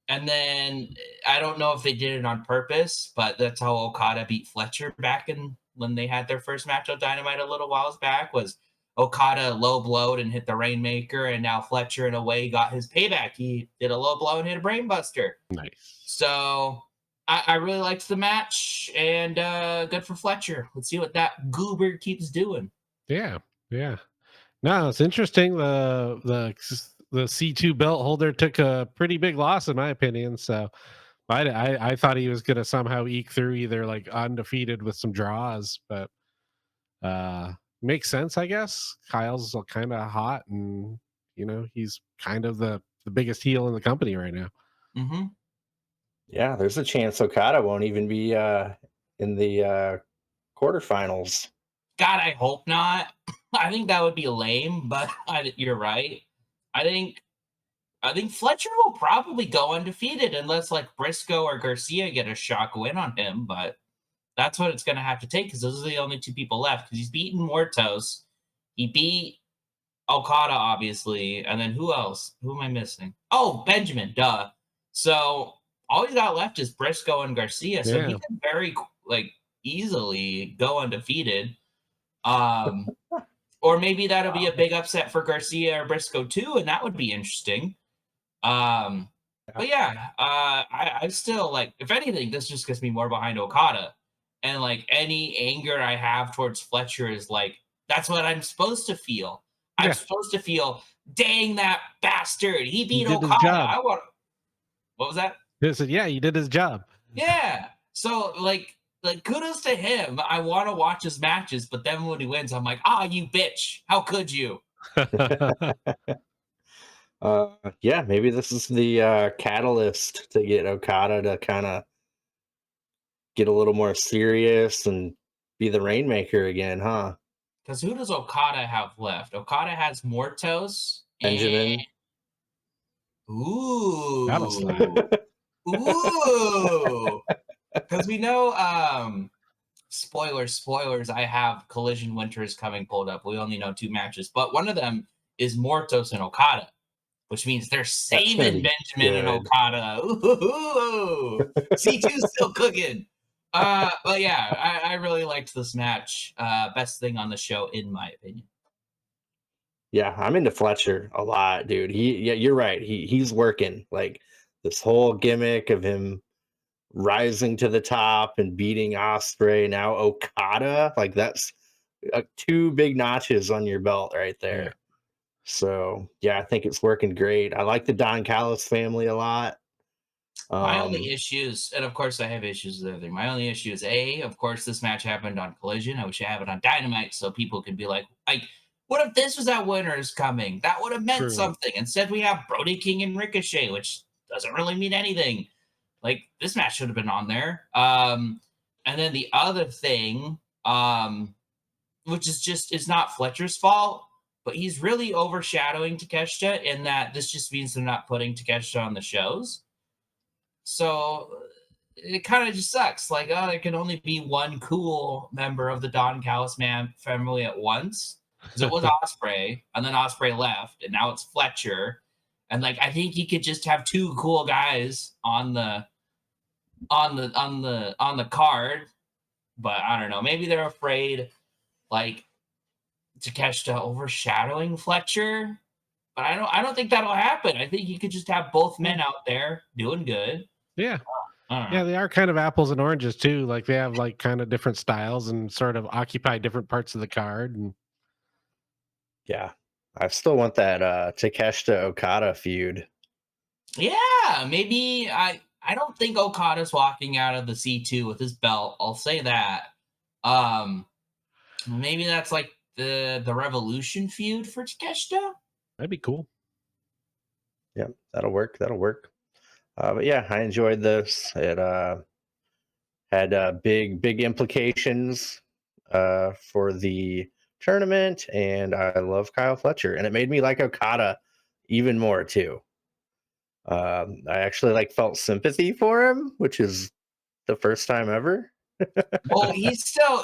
And then I don't know if they did it on purpose, but that's how Okada beat Fletcher back in when they had their first match on Dynamite a little whiles back was Okada low blowed and hit the Rainmaker, and now Fletcher in a way got his payback. He did a low blow and hit a brainbuster. Nice. So I really liked the match, and good for Fletcher. Let's see what that goober keeps doing. Yeah. No, it's interesting. The C2 belt holder took a pretty big loss, in my opinion. So I thought he was going to somehow eke through either like undefeated with some draws, but makes sense, I guess. Kyle's kind of hot, and he's kind of the biggest heel in the company right now. Mm-hmm. Yeah, there's a chance Okada won't even be in the quarterfinals. God, I hope not. I think that would be lame, but you're right. I think Fletcher will probably go undefeated unless like Briscoe or Garcia get a shock win on him, but that's what it's going to have to take because those are the only two people left because he's beaten Muertos. He beat Okada, obviously, and then who else? Who am I missing? Oh, Benjamin, duh. So all he's got left is Briscoe and Garcia, so he can very easily go undefeated. Or maybe that'll be a big upset for Garcia or Briscoe too, and that would be interesting. But yeah, I still like. If anything, this just gets me more behind Okada, and like any anger I have towards Fletcher is like that's what I'm supposed to feel. I'm supposed to feel, dang that bastard, he beat Okada. What was that? They said, yeah, he did his job. Yeah. So like kudos to him. I want to watch his matches, but then when he wins, I'm like, you bitch. How could you? Yeah, maybe this is the catalyst to get Okada to kind of get a little more serious and be the Rainmaker again, huh? Because who does Okada have left? Okada has Muertos. Benjamin. Ooh. That'll slap. Ooh. Because we know, spoilers, I have Collision Winters coming pulled up. We only know 2 matches, but one of them is Muertos and Okada, which means they're saving Benjamin and Okada. Ooh. C2's still cooking. But yeah, I really liked this match. Best thing on the show, in my opinion. Yeah, I'm into Fletcher a lot, dude. Yeah, you're right. He's working like this whole gimmick of him rising to the top and beating Osprey, now Okada. Like that's two big notches on your belt right Yeah. there. So yeah, I think it's working great. I like the Don Callis family a lot. My only Um, issues, and of course I have issues with everything. My only issue is of course, this match happened on Collision. I wish I had it on Dynamite so people could be like, what if this was at Winners coming? That would have meant True. something. Instead, we have Brody King and Ricochet, which doesn't really mean anything. Like this match should have been on there. And then the other thing, which is just it's not Fletcher's fault, but he's really overshadowing Takeshita in that this just means they're not putting Takeshita on the shows. So it kind of just sucks. Like, oh, there can only be one cool member of the Don Callis man family at once. Because it was Osprey, and then Osprey left, and now it's Fletcher. And like, I think you could just have two cool guys on the card. But I don't know. Maybe they're afraid, like, Takeshita overshadowing Fletcher. But I don't think that'll happen. I think you could just have both men out there doing good. Yeah. I don't know. Yeah, they are kind of apples and oranges too. Like they have like kind of different styles and sort of occupy different parts of the card. And yeah, I still want that Takeshita Okada feud. Yeah, maybe I don't think Okada's walking out of the C2 with his belt. I'll say that. Um Maybe that's like the Revolution feud for Takeshita. that'd be cool. Yeah, that'll work. That'll work. But yeah, I enjoyed this. It had big implications for the tournament, and I love Kyle Fletcher, and it made me like Okada even more too. I actually like felt sympathy for him, which is the first time ever. Well, he's still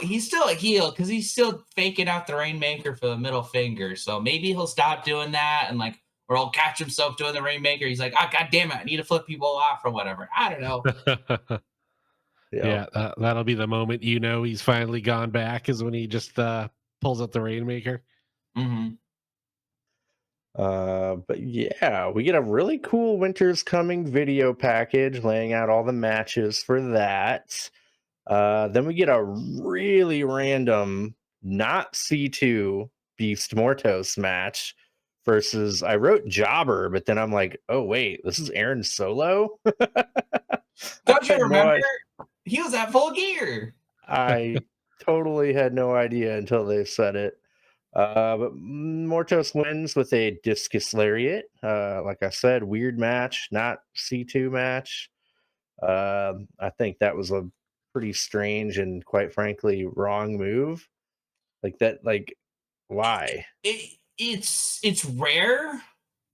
a heel because he's still faking out the Rainmaker for the middle finger. So maybe he'll stop doing that and like, or he'll catch himself doing the Rainmaker. He's like, oh god damn it, I need to flip people off or whatever. I don't know. Yeah. Yeah, that'll be the moment he's finally gone back is when he just pulls out the Rainmaker. Hmm. But yeah, we get a really cool Winter's Coming video package laying out all the matches for that. Then we get a really random, not C2 Beast Mortos match versus, I wrote Jobber, but then I'm like, oh, wait, this is Aaron Solo? Don't you remember? I He was at Full Gear. I totally had no idea until they said it. But Mortos wins with a discus lariat. Like I said, weird match, not C2 match. I think that was a pretty strange and quite frankly wrong move. Like that, like why? It's rare.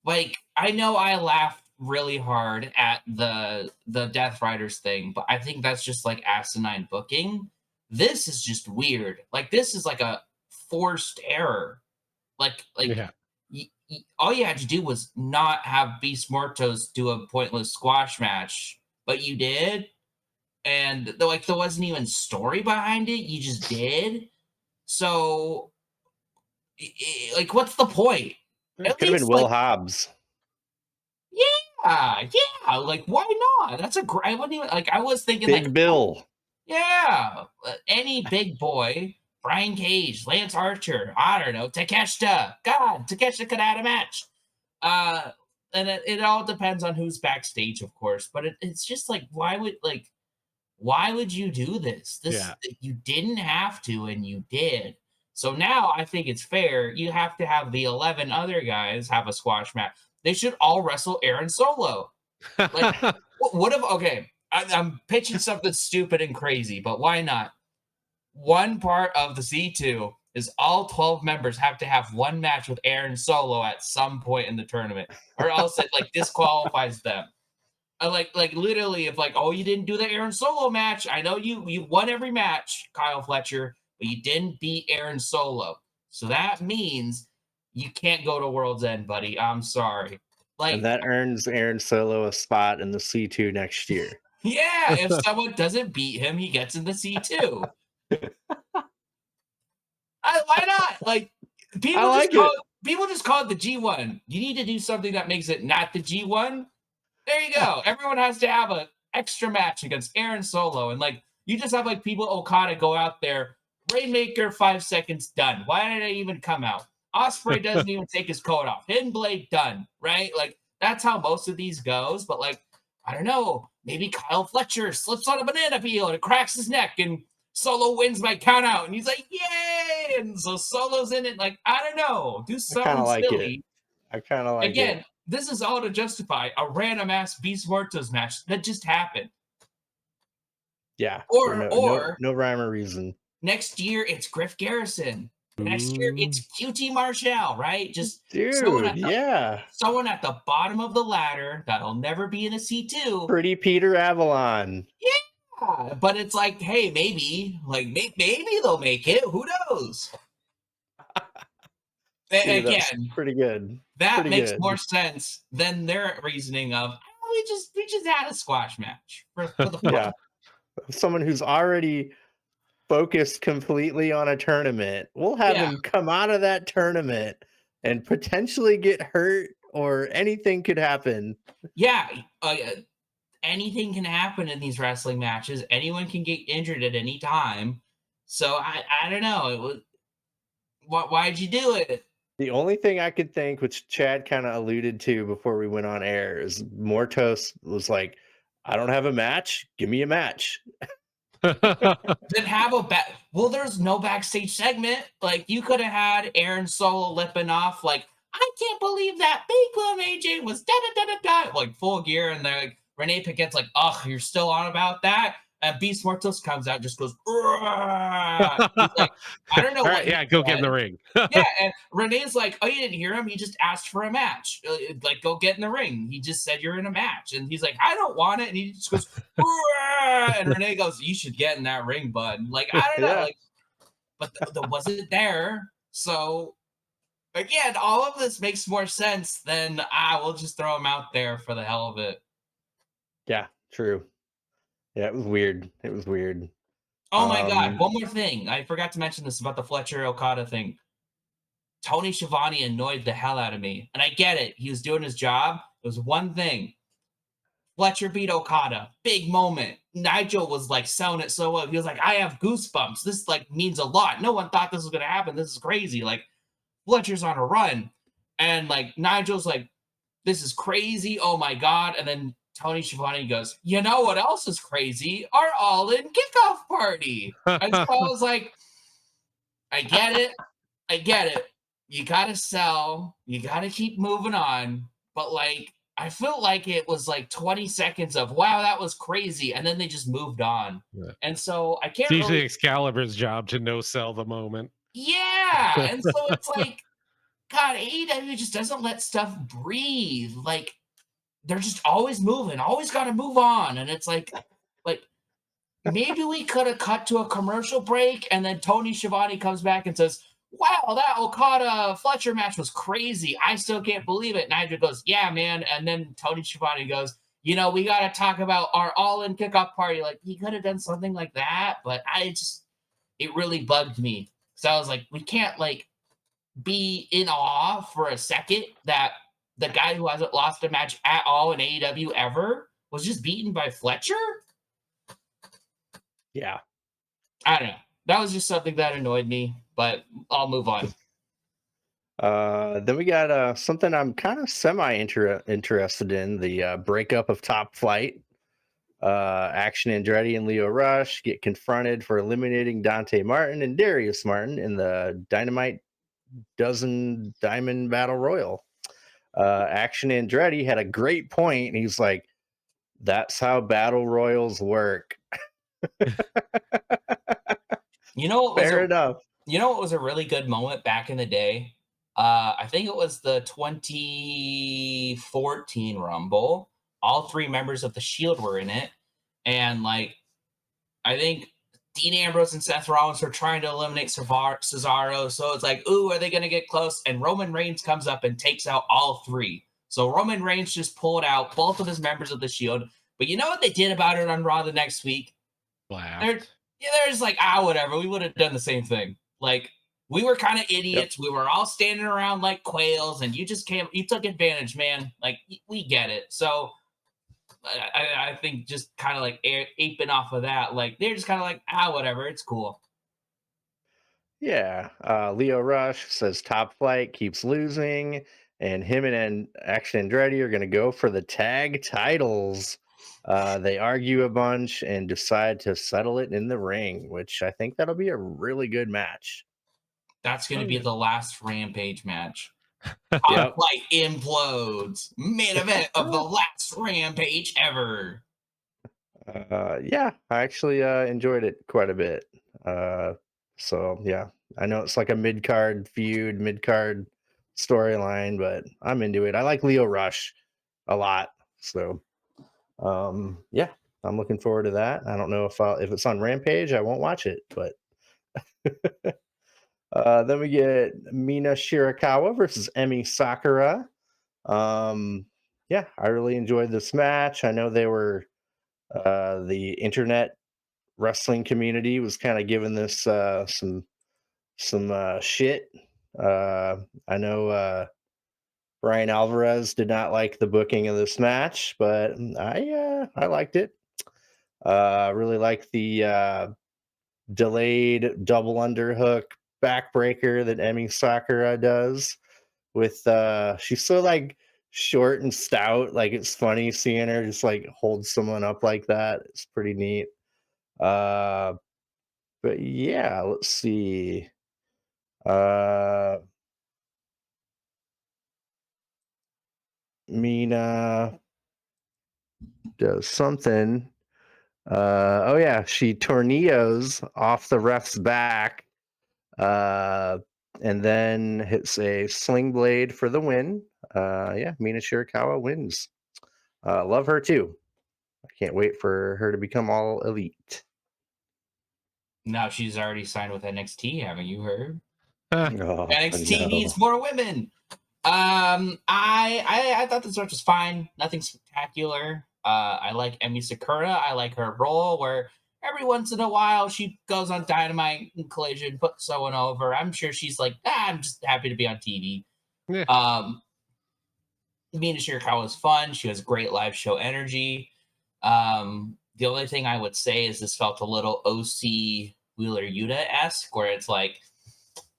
Like I know I laughed really hard at the Death Riders thing, but I think that's just like asinine booking. This is just weird. Like this is like a forced error. Like Yeah. all you had to do was not have Beast Mortos do a pointless squash match, but you did, and like there wasn't even story behind it. You just did. So like what's the point? It At could have been least Will like Hobbs. yeah, like why not? That's a great. I wouldn't even like. I was thinking like, Big Bill. yeah, any big boy, Brian Cage, Lance Archer, I don't know, Takeshita. God, Takeshita could add a match. Uh, and it all depends on who's backstage, of course. But it's just like, why would you do this? Yeah. You didn't have to, and you did. So now I think it's fair. You have to have the 11 other guys have a squash match. They should all wrestle Aaron Solo. Like, what if? Okay, I'm pitching something stupid and crazy, but why not? One part of the C2 is all 12 members have to have one match with Aaron Solo at some point in the tournament, or else it like disqualifies them. Like literally, if like, oh, you didn't do the Aaron Solo match, I know you won every match, Kyle Fletcher, but you didn't beat Aaron Solo, so that means you can't go to World's End, buddy. I'm sorry. And Like, that earns Aaron Solo a spot in the C2 next year. Yeah, if someone doesn't beat him, he gets in the C2. Why not? Like I like it. people just call it the G1. You need to do something that makes it not the G1. There you go. Everyone has to have an extra match against Aaron Solo, and like you just have like people Okada go out there, Rainmaker 5 seconds done. Why did it even come out? Osprey doesn't even take his coat off. Hidden Blade done. Right? Like that's how most of these goes. But like I don't know. Maybe Kyle Fletcher slips on a banana peel and it cracks his neck, and Solo wins by count out, and he's like, "Yay!" And so Solo's in it. Like I don't know. Do I kind something of like silly. it. I kind of like Again, it. this is all to justify a random ass Beast Muertos match that just happened. Yeah. Or No rhyme or reason. next year it's Griff Garrison. Next year it's QT Marshall, right? Just Dude, yeah. someone at the bottom of the ladder that'll never be in a C2. Pretty Peter Avalon. Yeah, but it's like, hey, maybe they'll make it. Who knows? Dude, Again, pretty good. that Pretty makes good. more sense than their reasoning of we just had a squash match for the fun. Yeah. Someone who's already focused completely on a tournament. We'll have him come out of that tournament and potentially get hurt, or anything could happen. Yeah, anything can happen in these wrestling matches. Anyone can get injured at any time. So I don't know. It was why'd you do it? The only thing I could think, which Chad kind of alluded to before we went on air, is Mortos was like, I don't have a match. Give me a match. Then have a well, there's no backstage segment. Like you could have had Aaron Solo lipping off, like, I can't believe that Big Boom AJ was da da da da da, like full gear, and they're like Renee Paquette's like, ugh, you're still on about that. And Beast Mortos comes out, just goes, he's like, I don't know. All right, yeah, go get in the ring. Yeah, and Renee's like, oh, you didn't hear him? He just asked for a match. Like, go get in the ring. He just said you're in a match. And he's like, I don't want it. And he just goes, and Renee goes, you should get in that ring, bud. Like, I don't know. Yeah. Like, but the wasn't there. So, again, all of this makes more sense than, we'll just throw him out there for the hell of it. Yeah, true. Yeah, it was weird. It was weird. Oh, my God. One more thing. I forgot to mention this about the Fletcher Okada thing. Tony Schiavone annoyed the hell out of me. And I get it. He was doing his job. It was one thing. Fletcher beat Okada. Big moment. Nigel was like selling it so well. He was like, I have goosebumps. This like means a lot. No one thought this was going to happen. This is crazy. Like Fletcher's on a run. And like Nigel's like, this is crazy. Oh my God. And then Tony Schiavone goes, you know what else is crazy? Our all-in kickoff party. And so I was like, I get it. I get it. You got to sell. You got to keep moving on. But like, I felt like it was like 20 seconds of, wow, that was crazy. And then they just moved on. Yeah. And so I can't It's usually Excalibur's job to no sell the moment. Yeah. And so it's like, God, AEW just doesn't let stuff breathe. Like, they're just always moving, always got to move on. And it's like maybe we could have cut to a commercial break, and then Tony Schiavone comes back and says, wow, that Okada Fletcher match was crazy. I still can't believe it. Nigel goes, yeah, man. And then Tony Schiavone goes, you know, we got to talk about our all-in kickoff party. Like, he could have done something like that, but it really bugged me. So I was like, we can't, like, be in awe for a second that the guy who hasn't lost a match at all in AEW ever was just beaten by Fletcher? Yeah. I don't know. That was just something that annoyed me, but I'll move on. Then we got something I'm kind of interested in, the breakup of Top Flight. Action Andretti and Leo Rush get confronted for eliminating Dante Martin and Darius Martin in the Dynamite Dozen Diamond Battle Royal. Action Andretti had a great point, and he's like, that's how battle royals work. You know what was fair enough. You know what was a really good moment back in the day? I think it was the 2014 Rumble. All three members of the Shield were in it. And like, I think Dean Ambrose and Seth Rollins were trying to eliminate Cesaro. So it's like, ooh, are they going to get close? And Roman Reigns comes up and takes out all three. So Roman Reigns just pulled out both of his members of the Shield. But you know what they did about it on Raw the next week? They're Laughed. yeah, they're just like, whatever. We would have done the same thing. Like, we were kind of Yep. idiots. We were all standing around like quails, and you just came, you took advantage, man. Like, we get it. So I think just kind of like aping off of that, like they're just kind of like, whatever, it's cool. Yeah. Leo Rush says Top Flight keeps losing, and him and Action Andretti are going to go for the tag titles. They argue a bunch and decide to settle it in the ring, which I think that'll be a really good match. That's going Oh to be yeah. the last Rampage match. Top Yep. Flight implodes. Main event of the last Rampage ever. Yeah, I actually enjoyed it quite a bit. Uh, so yeah, I know it's like a mid card feud, mid card storyline, but I'm into it. I like Leo Rush a lot, so yeah, I'm looking forward to that. I don't know if it's on Rampage, I won't watch it, but then we get Mina Shirakawa versus Emi Sakura. Yeah, I really enjoyed this match. I know they were the internet wrestling community was kind of giving this some shit. Uh, I know Brian Alvarez did not like the booking of this match, but I liked it. Really like the delayed double underhook backbreaker that Emi Sakura does. With she's so like short and stout, like it's funny seeing her just like hold someone up like that. It's pretty neat. Uh, But yeah, let's see. Uh Mina does something. Oh yeah, she tornillos off the ref's back, uh, and then hits a sling blade for the win. Yeah, Mina Shirakawa wins. Love her too. I can't wait for her to become all elite. Now she's already signed with NXT. Haven't you heard? Oh NXT needs no. more women. I thought this match was fine. Nothing spectacular. I like Emi Sakura. I like her role where every once in a while she goes on Dynamite and Collision, puts someone over. I'm sure she's like, I'm just happy to be on TV. Yeah. Mina Shirakawa was fun. She has great live show energy. The only thing I would say is this felt a little OC Wheeler Yuta esque, where it's like,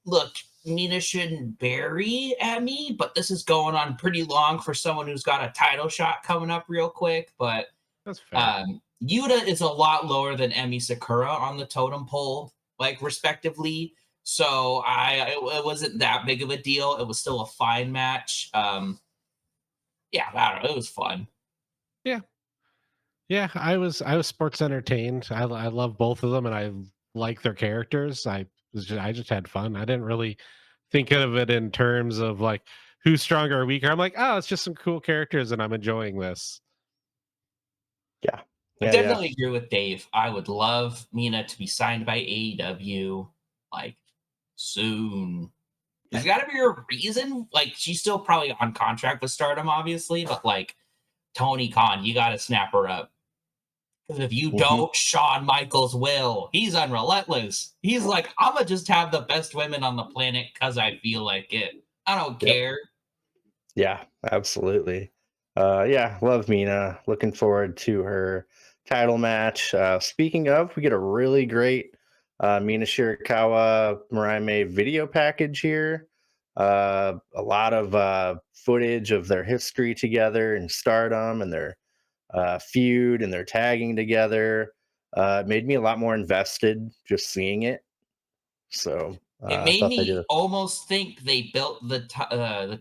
look, Mina shouldn't bury at me, but this is going on pretty long for someone who's got a title shot coming up real quick. But That's fair. Yuta is a lot lower than Emi Sakura on the totem pole, like respectively. So it wasn't that big of a deal. It was still a fine match. Yeah, I don't know. It was fun. Yeah. Yeah, I was sports entertained. I love both of them, and I like their characters. I just had fun. I didn't really think of it in terms of like who's stronger or weaker. I'm like, oh, it's just some cool characters, and I'm enjoying this. Yeah. I Yeah. definitely agree with Dave. I would love Mina to be signed by AEW like soon. There's got to be a reason. Like, she's still probably on contract with Stardom, obviously, but like Tony Khan, you got to snap her up. Because if you Mhm. don't, Shawn Michaels will. He's unrelentless. He's like, I'm going to just have the best women on the planet because I feel like it. I don't Yep. care. Yeah, absolutely. Yeah, love Mina. Looking forward to her title match. Speaking of, we get a really great Mina Shirakawa Mirai May video package here. A lot of footage of their history together in Stardom and their feud and their tagging together. It made me a lot more invested just seeing it. So It I made thought they did. me almost think they built the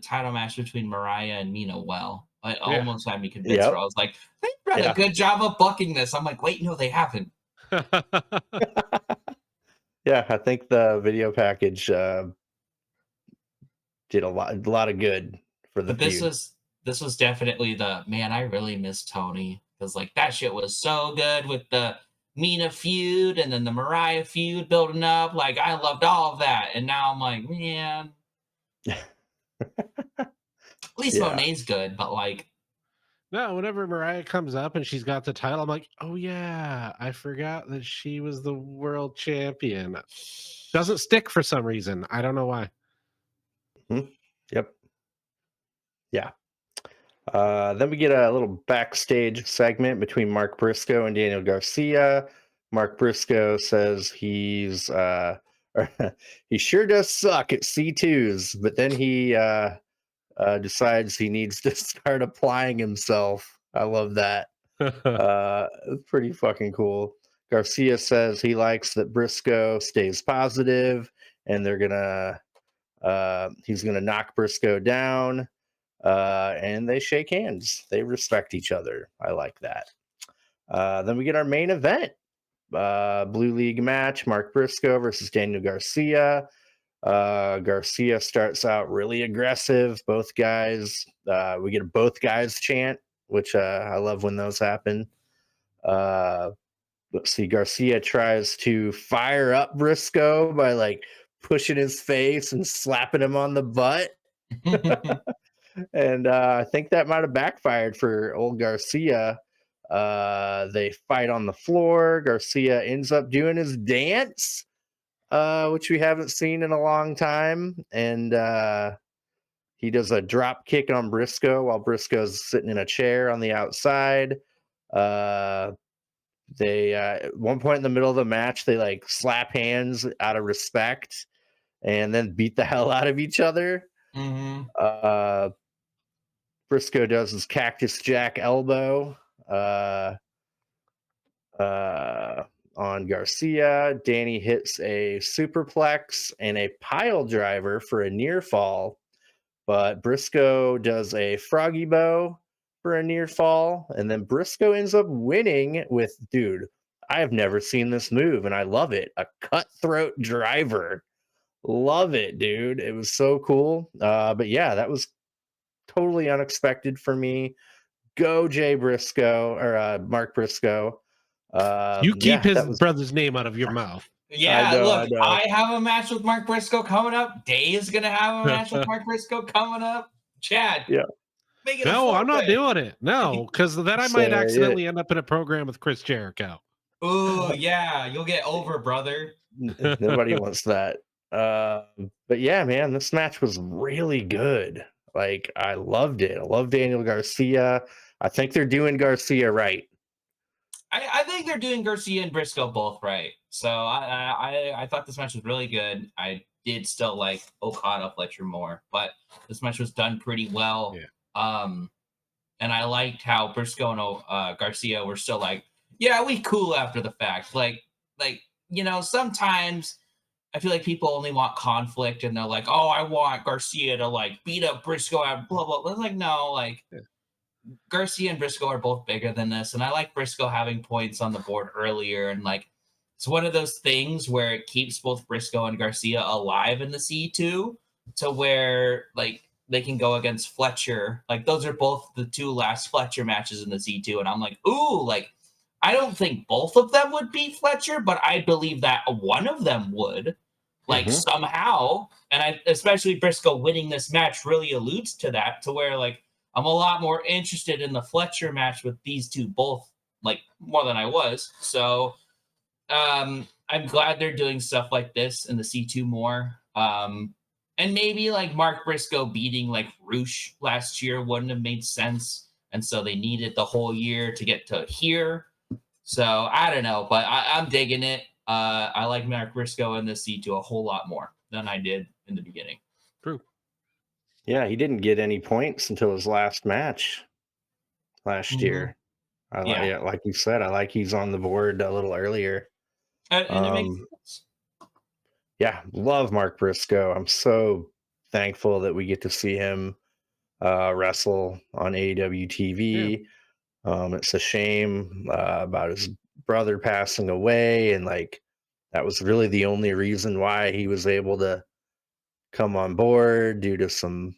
title match between Mariah and Mina well. It Yeah. almost had me convinced her. I Yep. was like, they've done a Yeah. good job of bucking this. I'm like, wait, no, they haven't. Yeah, I think the video package did a lot of good for the But this feud. was this was definitely the man. I really miss Tony because like that shit was so good with the Mina feud and then the Mariah feud building up. Like I loved all of that, and now I'm like, man, at least Yeah. Monet's good, but like No, whenever Mariah comes up and she's got the title, I'm like, oh yeah, I forgot that she was the world champion. Doesn't stick for some reason. I don't know why. Yep. Yeah. Then we get a little backstage segment between Mark Briscoe and Daniel Garcia. Mark Briscoe says he sure does suck at C2s, but then he decides he needs to start applying himself. I love that. It's pretty fucking cool. Garcia says he likes that Briscoe stays positive, and he's gonna knock Briscoe down. And they shake hands. They respect each other. I like that. Then we get our main event, Blue League match: Mark Briscoe versus Daniel Garcia. Garcia starts out really aggressive. Both guys, we get a both guys chant, which I love when those happen. Let's see, Garcia tries to fire up Briscoe by like pushing his face and slapping him on the butt. And I think that might have backfired for old Garcia. They fight on the floor. Garcia ends up doing his dance, which we haven't seen in a long time. And he does a drop kick on Briscoe while Briscoe's sitting in a chair on the outside. They at one point in the middle of the match, they like slap hands out of respect and then beat the hell out of each other. Briscoe does his Cactus Jack elbow on Garcia. Danny hits a superplex and a pile driver for a near fall, but Briscoe does a froggy bow for a near fall, and then Briscoe ends up winning with, dude, I have never seen this move, and I love it. A cutthroat driver. Love it, dude. It was so cool. But yeah, that was totally unexpected for me. Go Jay Briscoe or Mark Briscoe. You keep Yeah, his that was. brother's name out of your mouth. Yeah, I look, know. I have a match with Mark Briscoe coming up. Dave's gonna have a match with Mark Briscoe coming up. Chad, Yeah. make it No, I'm not four-way. doing it. No, because then I might accidentally end up in a program with Chris Jericho. Ooh, yeah, you'll get over, brother. Nobody wants that. But yeah, man, this match was really good. Like, I loved it. I love Daniel Garcia. I think they're doing Garcia right. I think they're doing Garcia and Briscoe both right. So I thought this match was really good. I did still like Okada Fletcher more, but this match was done pretty well. Yeah. And I liked how Briscoe and Garcia were still like, yeah, we cool after the fact. Like sometimes I feel like people only want conflict, and they're like, oh, I want Garcia to like beat up Briscoe and blah blah blah. It's like, no, like. Yeah. Garcia and Briscoe are both bigger than this, and I like Briscoe having points on the board earlier, and like it's one of those things where it keeps both Briscoe and Garcia alive in the C2 to where like they can go against Fletcher. Like those are both the two last Fletcher matches in the C2, and I'm like, ooh, like I don't think both of them would beat Fletcher, but I believe that one of them would. Like somehow, and I especially Briscoe winning this match really alludes to that, to where like I'm a lot more interested in the Fletcher match with these two both, like more than I was. So I'm glad they're doing stuff like this in the C2 more. And maybe like Mark Briscoe beating like Roosh last year wouldn't have made sense. And so they needed the whole year to get to here. So I don't know, but I'm digging it. I like Mark Briscoe in the C2 a whole lot more than I did in the beginning. True. Yeah, he didn't get any points until his last match last year. Yeah, like you said, I like he's on the board a little earlier. And it makes sense. Yeah, love Mark Briscoe. I'm so thankful that we get to see him wrestle on AEW TV. Yeah. It's a shame about his brother passing away, and like that was really the only reason why he was able to come on board, due to some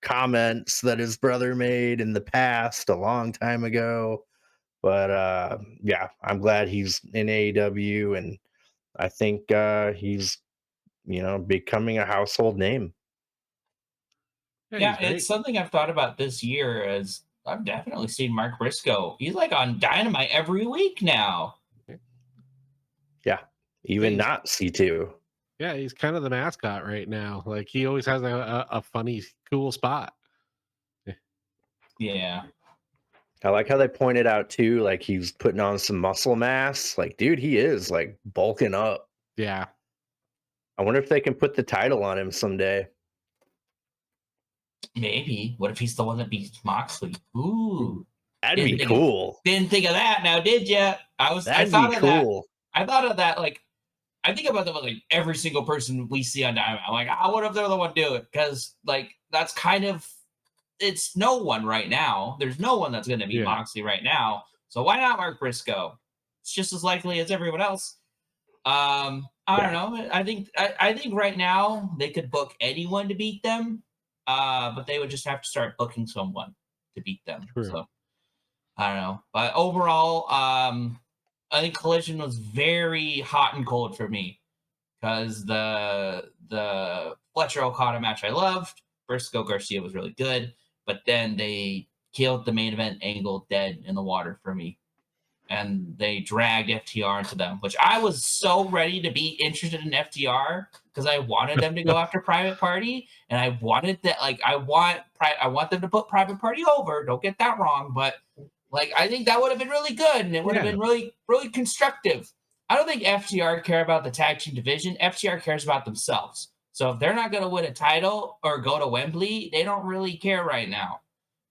comments that his brother made in the past a long time ago. But yeah, I'm glad he's in AEW, and I think he's becoming a household name. Yeah, it's something I've thought about this year as I've definitely seen Mark Briscoe. He's like on Dynamite every week now. Yeah. Even He's, not C2. yeah, he's kind of the mascot right now. Like he always has a funny, cool spot. Yeah. I like how they pointed out too, like he's putting on some muscle mass. Like, dude, he is like bulking up. Yeah. I wonder if they can put the title on him someday. Maybe. What if he's the one that beats Moxley? Ooh. That'd be Think cool. didn't think of that now, did ya? I That'd thought be of that. cool. I thought of that like I think about that with like every single person we see on Dynamite. I'm like, what if they're the one do it? Because like that's kind of it's no one right now. There's no one that's gonna beat Moxley right now. So why not Mark Briscoe? It's just as likely as everyone else. I don't know. I think right now they could book anyone to beat them. But they would just have to start booking someone to beat them. True. So I don't know. But overall, I think Collision was very hot and cold for me because the Fletcher Okada match I loved. Briscoe Garcia was really good, but then they killed the main event angle dead in the water for me. And they dragged FTR into them, which I was so ready to be interested in FTR because I wanted them to go after Private Party, and I wanted that. Like, I want them to put Private Party over. Don't get that wrong, but like, I think that would have been really good, and it would have been really, really constructive. I don't think FTR care about the tag team division. FTR cares about themselves. So if they're not going to win a title or go to Wembley, they don't really care right now,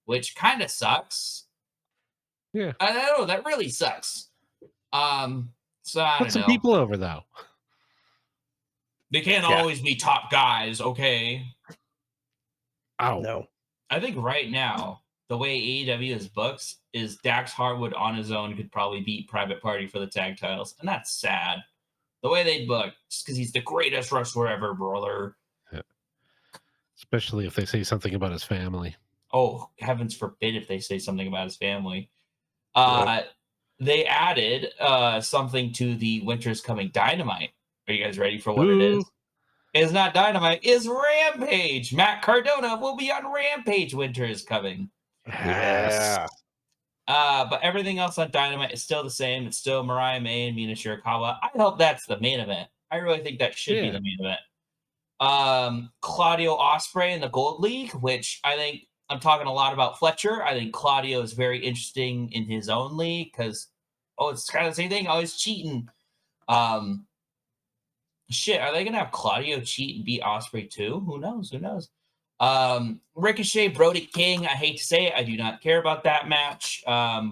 which kind of sucks. Yeah. I don't know. That really sucks. So I don't Put some know. people over though. They can't always be top guys, okay? Oh no. I think right now the way AEW is booked is Dax Harwood on his own could probably beat Private Party for the tag titles, and that's sad. The way they book, just because he's the greatest wrestler ever, brother. Yeah. Especially if they say something about his family. Oh, heavens forbid if they say something about his family. Yep. They added something to the Winter's Coming Dynamite. Are you guys ready for what it is? It's not Dynamite, it's Rampage. Matt Cardona will be on Rampage. Winter is coming. Yeah. But everything else on Dynamite is still the same. It's still Mariah May and Mina Shirakawa. I hope that's the main event. I really think that should be the main event. Claudio Ospreay in the Gold League, which I think I'm talking a lot about Fletcher. I think Claudio is very interesting in his own league because, it's kind of the same thing. Always cheating. Shit, are they going to have Claudio cheat and beat Ospreay too? Who knows? Ricochet, Brody King. I hate to say it. I do not care about that match.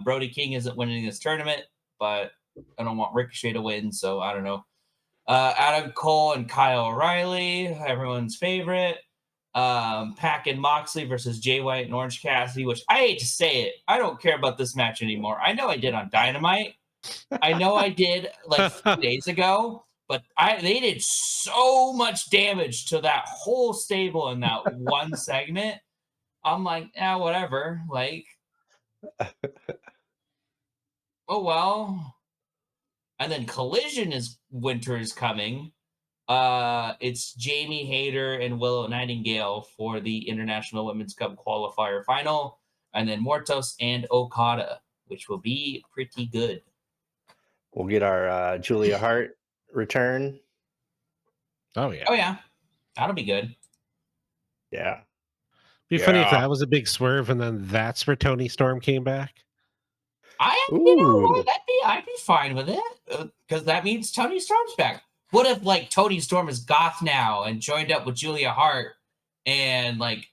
Brody King isn't winning this tournament, but I don't want Ricochet to win, so I don't know. Adam Cole and Kyle O'Reilly, everyone's favorite. Pac and Moxley versus Jay White and Orange Cassidy, which I hate to say it. I don't care about this match anymore. I know I did on Dynamite. I know I did like 3 days ago, but they did so much damage to that whole stable in that one segment. I'm like, whatever. Like, oh well. And then Collision Winter is coming. It's Jamie Hayter and Willow Nightingale for the International Women's Cup qualifier final, and then Mortos and Okada, which will be pretty good. We'll get our Julia Hart return. Oh yeah. That'll be good. Yeah. Be funny if that was a big swerve and then that's where Tony Storm came back. You know what? I'd be fine with it because that means Tony Storm's back. What if like Tony Storm is goth now and joined up with Julia Hart, and like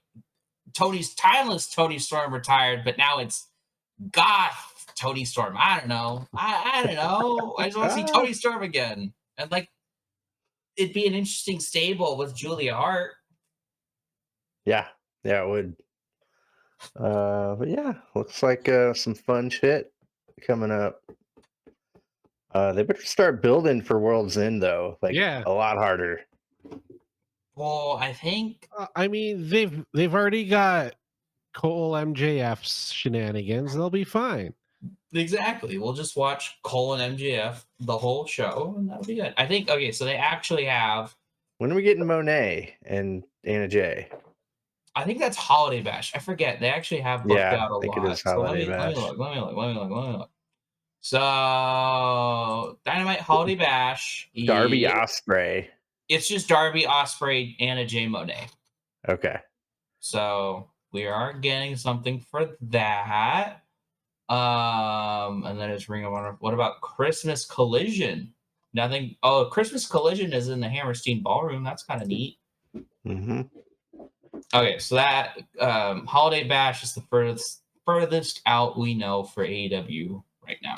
timeless Tony Storm retired, but now it's goth Tony Storm. I don't know. I don't know. I just want to see Tony Storm again, and like it'd be an interesting stable with Julia Hart. Yeah, it would. But yeah, looks like some fun shit coming up. They better start building for World's End though, a lot harder. Well, I think. I mean, they've already got Cole MJF's shenanigans. They'll be fine. Exactly. We'll just watch Cole and MJF the whole show, and that'll be good. I think. Okay, so they actually have. When are we getting Monet and Anna Jay? I think that's Holiday Bash. I forget. They actually have booked Yeah, out a I think it lot. is So Holiday let me Bash. look. Let me look. Let me look. Let me look. So Dynamite Holiday Bash. Darby Osprey. It's just Darby, Osprey, Anna J. Monet. Okay. So we are getting something for that. And then it's Ring of Honor. What about Christmas Collision? Nothing. Oh, Christmas Collision is in the Hammerstein Ballroom. That's kind of neat. Mm-hmm. Okay, so that Holiday Bash is the furthest out we know for AEW right now.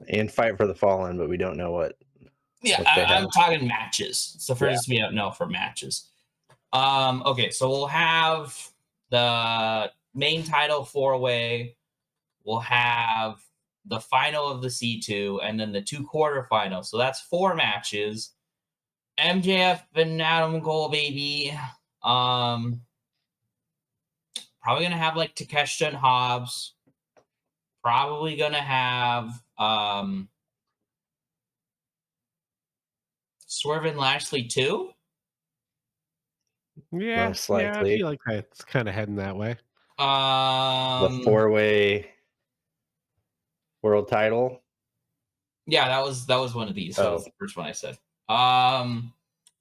And Fight for the Fallen, but we don't know what. Yeah, what they I'm have. talking matches. It's the furthest we know for matches. Okay, so we'll have the main title 4-way. We'll have the final of the C2, and then the 2 quarterfinals. So that's 4 matches. MJF and Adam Cole, baby. Probably gonna have like Takeshita and Hobbs. Probably gonna have Swerve and Lashley too. Yeah, Most yeah, I likely. feel like it's kind of heading that way. The Um, 4-way world title. yeah, that was one of these. That was Oh. the first one I said.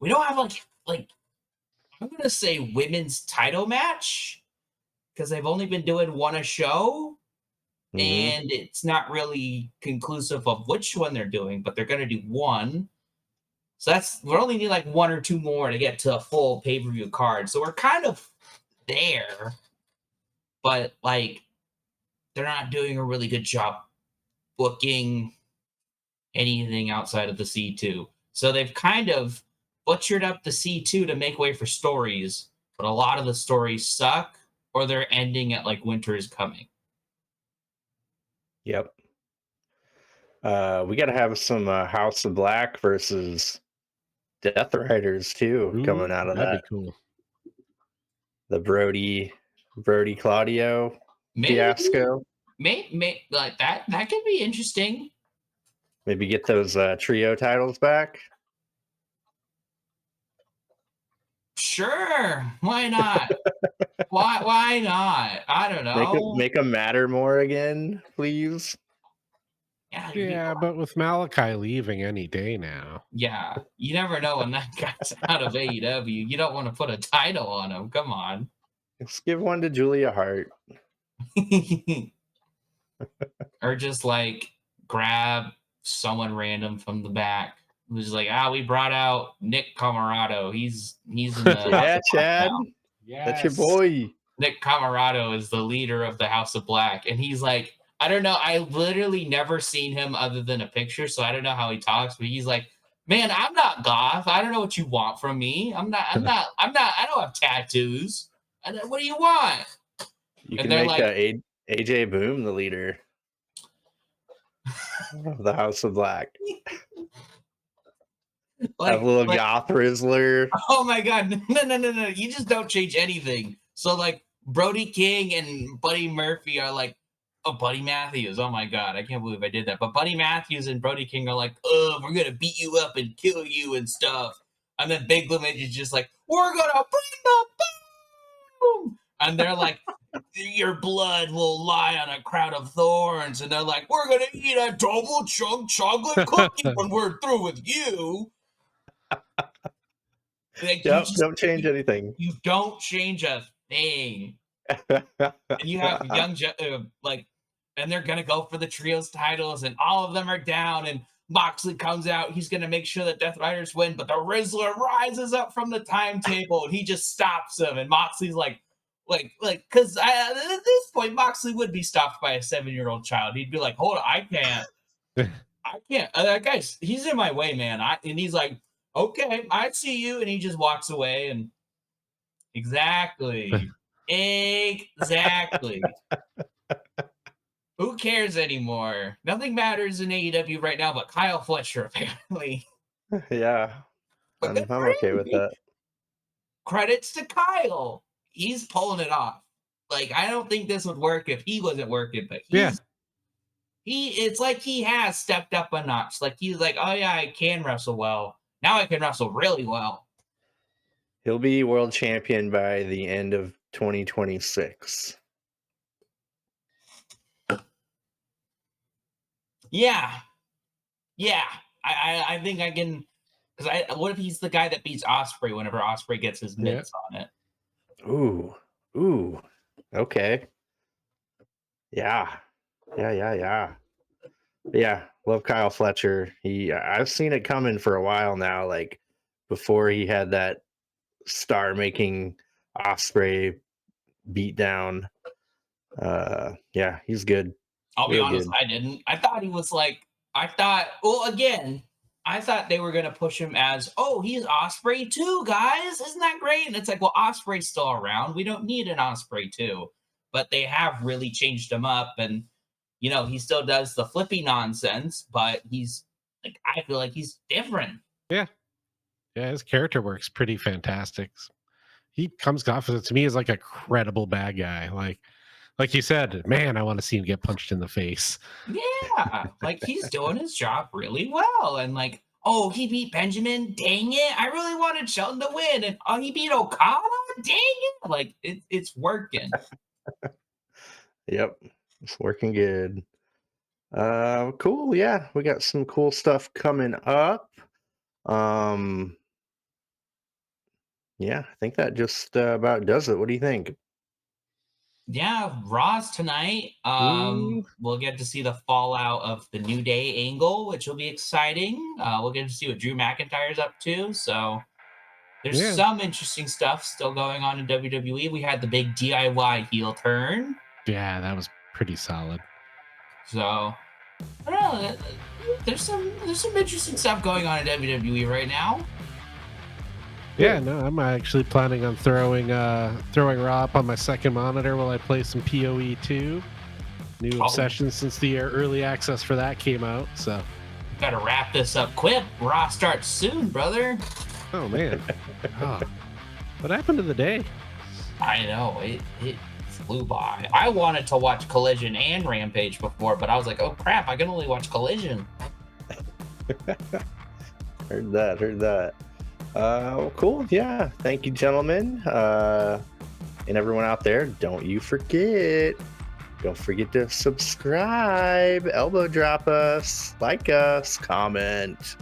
We don't have like I'm gonna say women's title match because they've only been doing one a show, Mhm. and it's not really conclusive of which one they're doing, but they're gonna do one. So we only need like 1 or 2 more to get to a full pay-per-view card. So we're kind of there, but like they're not doing a really good job booking anything outside of the C2. So they've kind of butchered up the C2 to make way for stories, but a lot of the stories suck or they're ending at like Winter is Coming. Yep. We got to have some House of Black versus Death Riders too coming out of that'd that. be cool. The Brody Claudio fiasco. Maybe like that could be interesting. Maybe get those trio titles back. Sure, why not? why not? I don't know. Make them matter more again, please. Yeah, but with Malachi leaving any day now. Yeah, you never know when that guy's out of AEW. You don't want to put a title on him. Come on. Let's give one to Julia Hart. Or just like grab someone random from the back who's like, we brought out Nick Camarado. He's in the Yeah, Chad. Yes. That's your boy. Nick Camarado is the leader of the House of Black, and he's like, I don't know. I literally never seen him other than a picture, so I don't know how he talks. But he's like, man, I'm not goth. I don't know what you want from me. I don't have tattoos. What do you want? You And can they're make like, AJ Boom the leader of the House of Black. Have a little goth Rizzler. Oh my god, no. You just don't change anything. So like Brody King and Buddy Murphy are like, Buddy Matthews. Oh my god, I can't believe I did that. But Buddy Matthews and Brody King are like, we're gonna beat you up and kill you and stuff. And then Big Limit is just like, we're gonna bring the boom. And they're like, your blood will lie on a crown of thorns. And they're like, we're gonna eat a double chunk chocolate cookie when we're through with you. Like, Don't change anything. You don't change a thing. And you have young, and they're going to go for the trios titles, and all of them are down, and Moxley comes out. He's going to make sure that Death Riders win, but the Rizzler rises up from the timetable, and he just stops him, and Moxley's because at this point, Moxley would be stopped by a 7-year-old child. He'd be like, hold on, I can't. That guy's, he's in my way, man. And he's like, okay, I see you. And he just walks away. And exactly. Who cares anymore? Nothing matters in AEW right now but Kyle Fletcher, apparently. Yeah. I'm okay with that. Credits to Kyle. He's pulling it off. Like, I don't think this would work if he wasn't working, but it's like he has stepped up a notch. Like, he's like, oh yeah, I can wrestle well. Now I can wrestle really well. He'll be world champion by the end of 2026. Yeah. I think I can. Because what if he's the guy that beats Osprey whenever Osprey gets his Yeah. mitts on it? Ooh. Okay. Yeah. Yeah. Love Kyle Fletcher. I've seen it coming for a while now. Like before he had that star-making Osprey beatdown. Yeah, he's good. I'll be Real honest, good. I didn't. I thought he was like, well, again, I thought they were going to push him as, oh, he's Osprey too, guys. Isn't that great? And it's like, well, Osprey's still around. We don't need an Osprey too. But they have really changed him up. And, he still does the flippy nonsense, but he's like, I feel like he's different. Yeah, his character works pretty fantastic. He comes off to me as like a credible bad guy. Like you said, man, I want to see him get punched in the face. Yeah, like he's doing his job really well. And like, oh, he beat Benjamin. Dang it. I really wanted Shelton to win. And oh, he beat Okada. Dang it. Like it's working. Yep. It's working good. Cool. Yeah, we got some cool stuff coming up. Yeah, I think that just about does it. What do you think? Yeah, Raw's tonight. Ooh. We'll get to see the fallout of the New Day angle, which will be exciting. We'll get to see what Drew McIntyre's up to. So there's Yeah. some interesting stuff still going on in WWE. We had the big DIY heel turn. Yeah, that was pretty solid. So I don't know. There's some interesting stuff going on in WWE right now. Yeah, no, I'm actually planning on throwing Raw up on my second monitor while I play some PoE 2. New obsession since the early access for that came out. So gotta wrap this up quick. Raw starts soon, brother. Oh man. What happened to the day? I know it flew by. I wanted to watch Collision and Rampage before, but I was like, oh crap, I can only watch Collision. Heard that. Cool. Yeah. Thank you, gentlemen. And everyone out there, don't forget to subscribe, elbow drop us, like us, comment.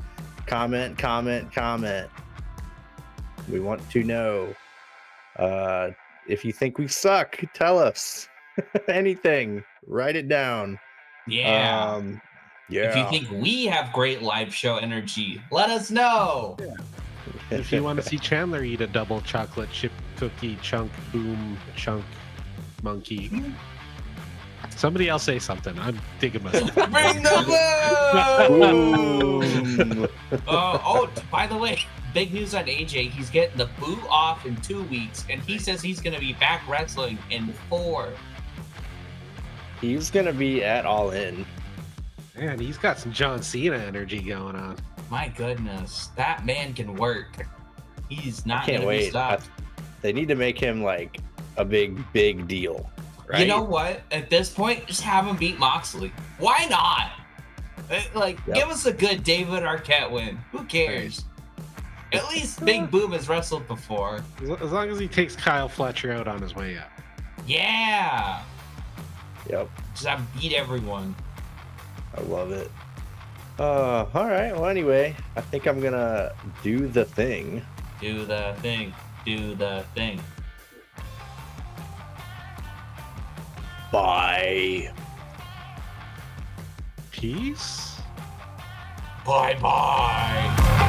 We want to know. If you think we suck, tell us. Anything. Write it down. Yeah. Yeah. If you think we have great live show energy, let us know. Yeah. If you want to see Chandler eat a double chocolate chip cookie chunk boom chunk monkey, somebody else say something. I'm digging myself. Bring the boom! By the way, big news on AJ. He's getting the boot off in 2 weeks, and he says he's going to be back wrestling in 4. He's going to be at All In. Man, he's got some John Cena energy going on. My goodness, that man can work. He's not going to be stopped. They need to make him like a big deal, right? You know what? At this point, just have him beat Moxley. Why not? Give us a good David Arquette win. Who cares? At least Big Boom has wrestled before. As long as he takes Kyle Fletcher out on his way up. Yeah. Yep. Just have him beat everyone. I love it. All right. Well, anyway, I think I'm gonna do the thing. Do the thing. Bye. Peace. Bye.